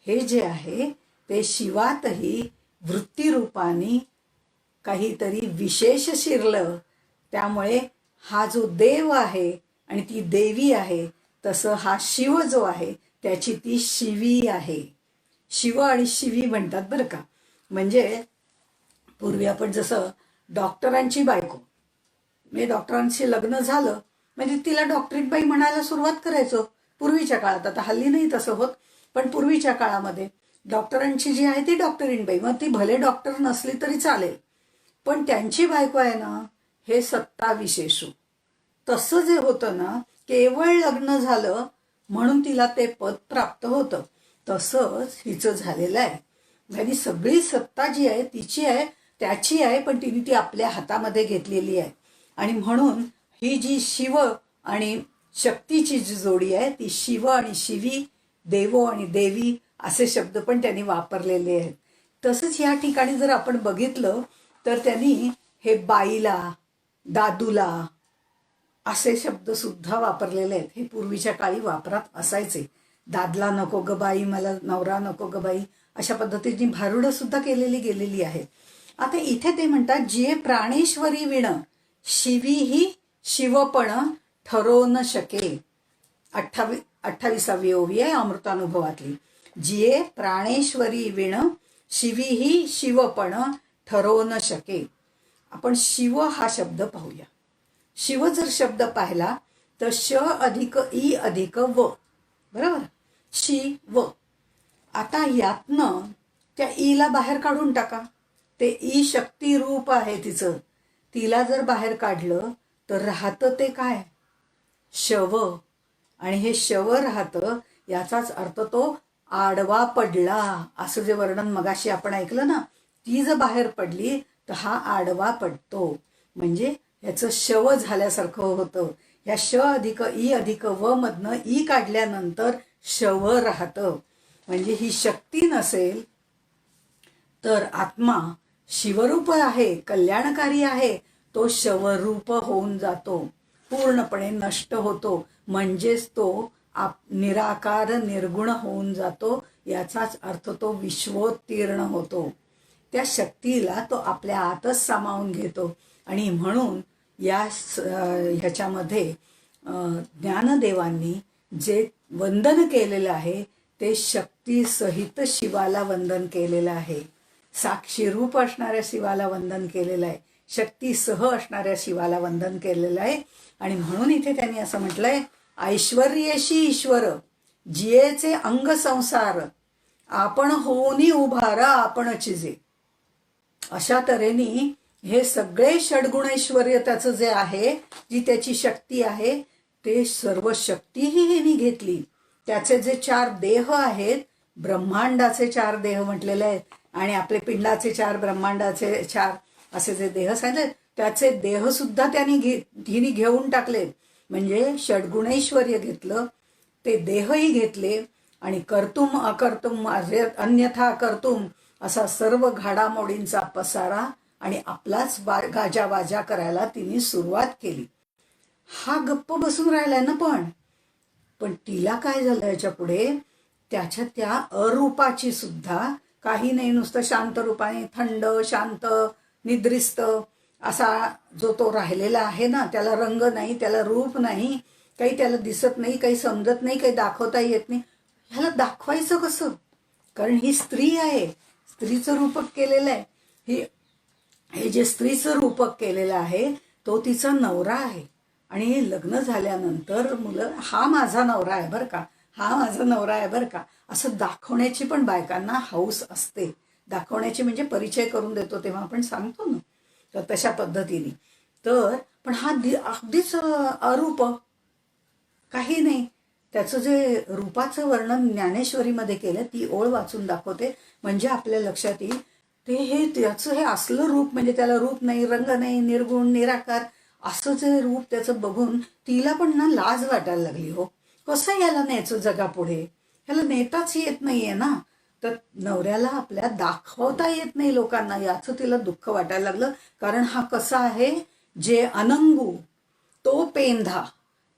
हे जे आहे ते शिवातही वृत्तीरूपाने काहीतरी विशेष शिरलं. त्यामुळे हा जो देव आहे आणि ती देवी आहे, तसं हा शिव जो आहे त्याची ती शिवी आहे. शिव आणि शिवी म्हणतात बरं का. म्हणजे पूर्वी आपण जसं डॉक्टरांची बायको, म्हणजे डॉक्टरांशी लग्न झालं म्हणजे तिला डॉक्टरीट बाई म्हणायला सुरुवात करायचो पूर्वीच्या काळात. आता हल्ली नाही तसं होत, पण पूर्वीच्या काळामध्ये डॉक्टरांची जी आहे ती डॉक्टरीन बाई. मग ती भले डॉक्टर नसली तरी चालेल, पण त्यांची बायको आहे ना, हे सत्ता विशेषू. तसं जे होतं ना, केवळ लग्न झालं म्हणून तिला ते पद प्राप्त होतं, तसंच हिचं झालेलं आहे. आणि सगळी सत्ता जी आहे तिची आहे, त्याची आहे, पण तिने ती आपल्या हातामध्ये घेतलेली आहे. आणि म्हणून ही जी शिव आणि शक्तीची जी जोडी आहे ती शिव आणि शिवी, देवो आणि देवी असे शब्द पण त्यांनी वापरलेले आहेत. तसंच या ठिकाणी जर आपण बघितलं तर त्यांनी हे बाईला, दादूला असे शब्द सुद्धा वापरलेले आहेत. हे पूर्वीच्या काळी वापरात असायचे. दादला नको ग बाई, मला नवरा नको ग बाई, अशा पद्धतीची भारुडं सुद्धा केलेली गेलेली आहेत. आता इथे ते म्हणतात, जिये प्राणेश्वरी विण शिवी ही शिवपण ठरो न शके. 28वी ओवी आहे अमृतानुभवातली. जिये प्राणेश्वरी विण शिवी ही शिवपण ठरो न शके. आपण शिव हा शब्द पाहूया. शिव जर शब्द पाहिला तर श अधिक ई अधिक व, बरोबर, शिव. आता यातनं त्या ईला बाहेर काढून टाका. ते ई शक्ती रूप आहे तिचं. तिला जर बाहेर काढलं तर राहतं ते काय? शव. आणि हे शव राहतं याचाच अर्थ तो आडवा पडला, असं जे वर्णन मगाशी आपण ऐकलं ना, ती जर बाहेर पडली तर हा आडवा पडतो, म्हणजे ह्याचं शव झाल्यासारखं होतं. या श अधिक ई अधिक व मधनं ई काढल्यानंतर शव राहतं. म्हणजे ही शक्ती नसेल तर आत्मा शिवरूप आहे, कल्याणकारी आहे, तो शवरूप होऊन जातो, पूर्णपणे नष्ट होतो. म्हणजेच तो निराकार निर्गुण होऊन जातो. याचाच अर्थ तो विश्वोत्तीर्ण होतो. त्या शक्तीला तो आपल्या आतच सामावून घेतो. आणि म्हणून ह्याच्यामध्ये ज्ञानदेवांनी जे वंदन केलेलं आहे ते शक्तीसहित शिवाला वंदन केलेलं आहे. साक्षी रूप असणाऱ्या शिवाला वंदन केलेलं आहे, शक्तीसह असणाऱ्या शिवाला वंदन केलेलं आहे. आणि म्हणून इथे त्यांनी असं म्हटलंय, ऐश्वर्येशी ईश्वर जियेचे अंग संसार, आपण होनी उभारा आपण चिजे. अशा तऱ्हेने हे सगळे षडगुणैश्वर्य त्याचं जे आहे, जी त्याची शक्ती आहे, ते सर्व शक्तीही हिने घेतली. त्याचे जे 4 देह आहेत, ब्रह्मांडाचे 4 देह म्हटलेले आहेत, आणि आपले पिंडाचे 4, ब्रह्मांडाचे 4 असे जे देह सांगितले, त्याचे देह सुद्धा हिने घेऊन टाकले. म्हणजे षडगुणैश्वर्य घेतलं, ते देहही घेतले, आणि कर्तुम अकर्तुम अन्यथा कर्तुम असा सर्व घडामोडींचा पसारा आणि आपलाच गाजावाजा करायला तिने सुरुवात केली. हा गप्प बसून राहिलाय ना. पण तिला काय झालं याच्या पुढे, त्याच्या त्या अरूपाची सुद्धा काही नाही, नुसतं शांत रूपाने थंड शांत निद्रिस्त असा जो तो राहिलेला आहे ना, त्याला रंग नाही, त्याला रूप नाही, काही त्याला दिसत नाही, काही समजत नाही, काही दाखवता येत नाही. ह्याला दाखवायचं कसं? कारण ही स्त्री आहे, स्त्रीचं रूपक केलेलं आहे. हे जे स्त्रीचं रूपक केलेलं आहे तो तिचा नवरा आहे. आणि लग्न झाल्यानंतर मुलं, हा माझा नवरा आहे बरं का, हा माझा नवरा आहे बरं का, असं दाखवण्याची पण बायकांना हौस असते. दाखवण्याची म्हणजे परिचय करून देतो तेव्हा आपण सांगतो ना, तर तशा पद्धतीने. तर पण हा अगदीच अरूप, काही नाही. त्याचं जे रूपाचं वर्णन ज्ञानेश्वरीमध्ये केलं, ती ओळ वाचून दाखवते म्हणजे आपल्या लक्षात येईल. त्याचं हे असलं रूप, म्हणजे त्याला रूप नाही, रंग नाही, निर्गुण निराकार असं जे रूप त्याचं बघून तिला पण ना लाज वाटायला लागली. हो, कसं याला न्यायचं जगापुढे, ह्याला नेताच येत नाहीये ना. तर नवऱ्याला आपल्या दाखवता येत नाही लोकांना, याचं तिला दुःख वाटायला लागलं. कारण हा कसा आहे, जे अनंगू तो पेंधा,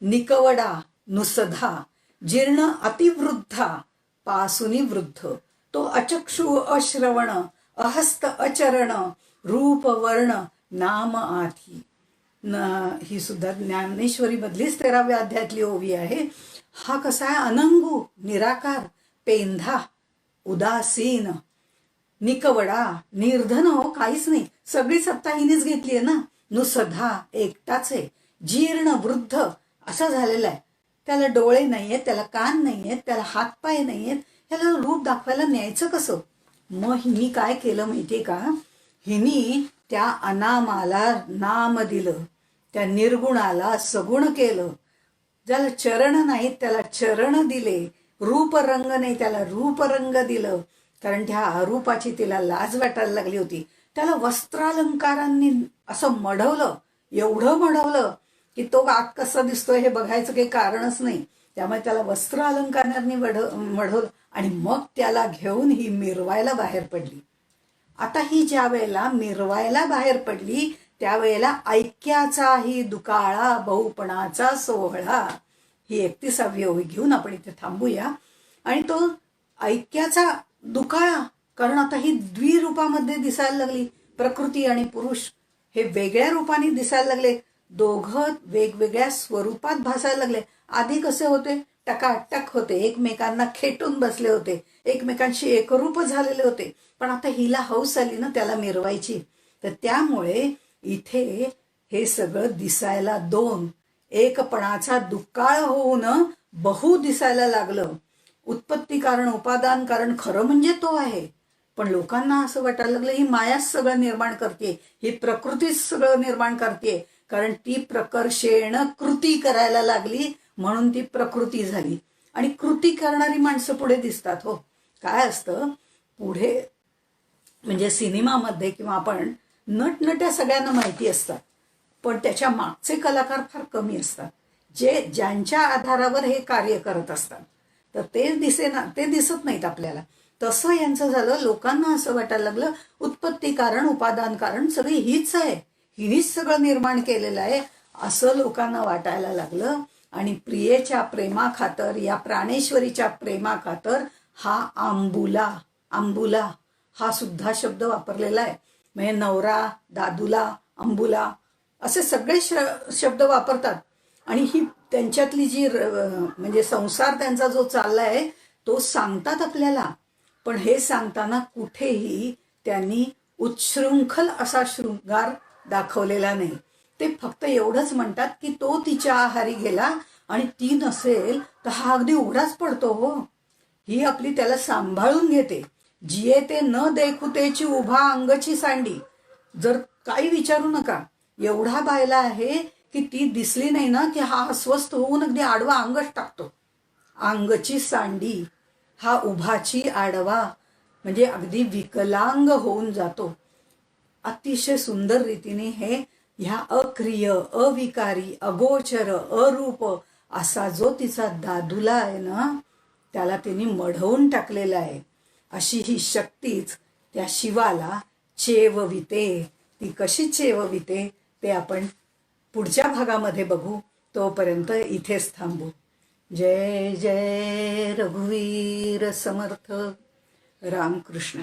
निकवडा नुसधा, जीर्ण अतिवृद्धा पासुनी वृद्ध, तो अचक्षु अश्रवण अहस्त अचरण रूप वर्ण नाम आधी. ही सुद्धा ज्ञानेश्वरी मधलीच 13व्या अध्यायातली ओवी आहे. हा कसा आहे, अनंगू निराकार, पेंधा उदासीन, निकवडा निर्धन, हो काहीच नाही, सगळी सत्ता हिनेच घेतली आहे ना. नुसधा एकटाच आहे, जीर्ण वृद्ध असा झालेला आहे. त्याला डोळे नाहीयेत, त्याला कान नाहीयेत, त्याला हातपाय नाहीयेत, ह्याला रूप दाखवायला न्यायचं कसं? मग हिनी काय केलं माहितीये का, हिनी त्या अनामाला नाम दिलं, त्या निर्गुणाला सगुण केलं, ज्याला चरण नाहीत त्याला चरण दिले, रूप रंग नाही त्याला रूप रंग दिलं. कारण त्या अरूपाची तिला लाज वाटायला लागली होती. त्याला वस्त्रालंकारांनी असं मढवलं, एवढं मढवलं की तो आत कसा दिसतोय हे बघायचं काही कारणच नाही. त्यामुळे त्याला वस्त्र अलंकारांनी मढवलं. आणि मग त्याला घेऊन ही मिरवायला बाहेर पडली. आता ही ज्या वेळेला मिरवायला बाहेर पडली त्यावेळेला ऐक्याचाही दुकाळा बहुपणाचा सोहळा, ही 31वी ओवी घेऊन आपण इथे थांबूया. आणि तो ऐक्याचा दुकाळा, कारण आता ही द्विरूपामध्ये दिसायला लागली. प्रकृती आणि पुरुष हे वेगळ्या रूपाने दिसायला लागले, दोघं वेगवेगळ्या स्वरूपात भासायला लागले. आधी कसे होते, टकाटक होते, एकमेकांना खेटून बसले होते, एकमेकांशी एकरूप झालेले होते. पण आता हिला हौस आली ना त्याला मिरवायची, तर त्यामुळे इथे हे सगळं दिसायला दोन, एकपणाचा दुकाळ होऊन बहु दिसायला लागलं. उत्पत्ती कारण उपादान कारण खरं म्हणजे तो आहे, पण लोकांना असं वाटायला लागलं ही मायाच सगळं निर्माण करते, ही प्रकृतीच सगळं निर्माण करते, कारण ती प्रकर्षेण कृती करायला लागली म्हणून ती प्रकृती झाली. आणि कृती करणारी माणसं पुढे दिसतात. हो, काय असतं पुढे म्हणजे सिनेमामध्ये किंवा आपण नटनट्या सगळ्यांना माहिती असतात, पण त्याच्या मागचे कलाकार फार कमी असतात, ज्यांच्या आधारावर हे कार्य करत असतात. तर ते दिसत नाहीत आपल्याला. तसं यांचं झालं. लोकांना असं वाटायला लागलं उत्पत्ती कारण उपादान कारण सगळी हीच आहे, हिनीच सगळं निर्माण केलेलं आहे असं लोकांना वाटायला लागलं. आणि प्रियेच्या प्रेमाखातर, या प्राणेश्वरीच्या प्रेमाखातर हा आंबुला हा सुद्धा शब्द वापरलेला आहे. म्हणजे नवरा, दादूला, अंबुला असे सगळे शब्द वापरतात. आणि ही त्यांच्यातली जी म्हणजे संसार त्यांचा जो चाललाय तो सांगतात आपल्याला. पण हे सांगताना कुठेही त्यांनी उच्छृंखल असा शृंगार दाखवलेला नाही. ते फक्त एवढंच म्हणतात की तो तिच्या आहारी गेला आणि ती नसेल तर हा अगदी उघडाच पडतो. हो, ही आपली त्याला सांभाळून घेते. जिये ते न देखुतेची उभा अंगची सांडी. जर काही विचारू नका, एवढा बायला आहे की ती दिसली नाही ना की हा अस्वस्थ होऊन अगदी आडवा अंगच टाकतो. अंगची सांडी, हा उभाची आडवा म्हणजे अगदी विकलांग होऊन जातो. अतिशय सुंदर रीतीने हे ह्या अक्रिय, अविकारी, अगोचर, अरूप असा जो तिचा दादूला आहे ना त्याला तिने मढवून टाकलेला आहे. अशी ही शक्तीच त्या शिवाला चेवविते. ती कशी चेवविते ते आपण पुढच्या भागामध्ये बघू. तोपर्यंत इथेच थांबू. जय जय रघुवीर समर्थ. रामकृष्ण.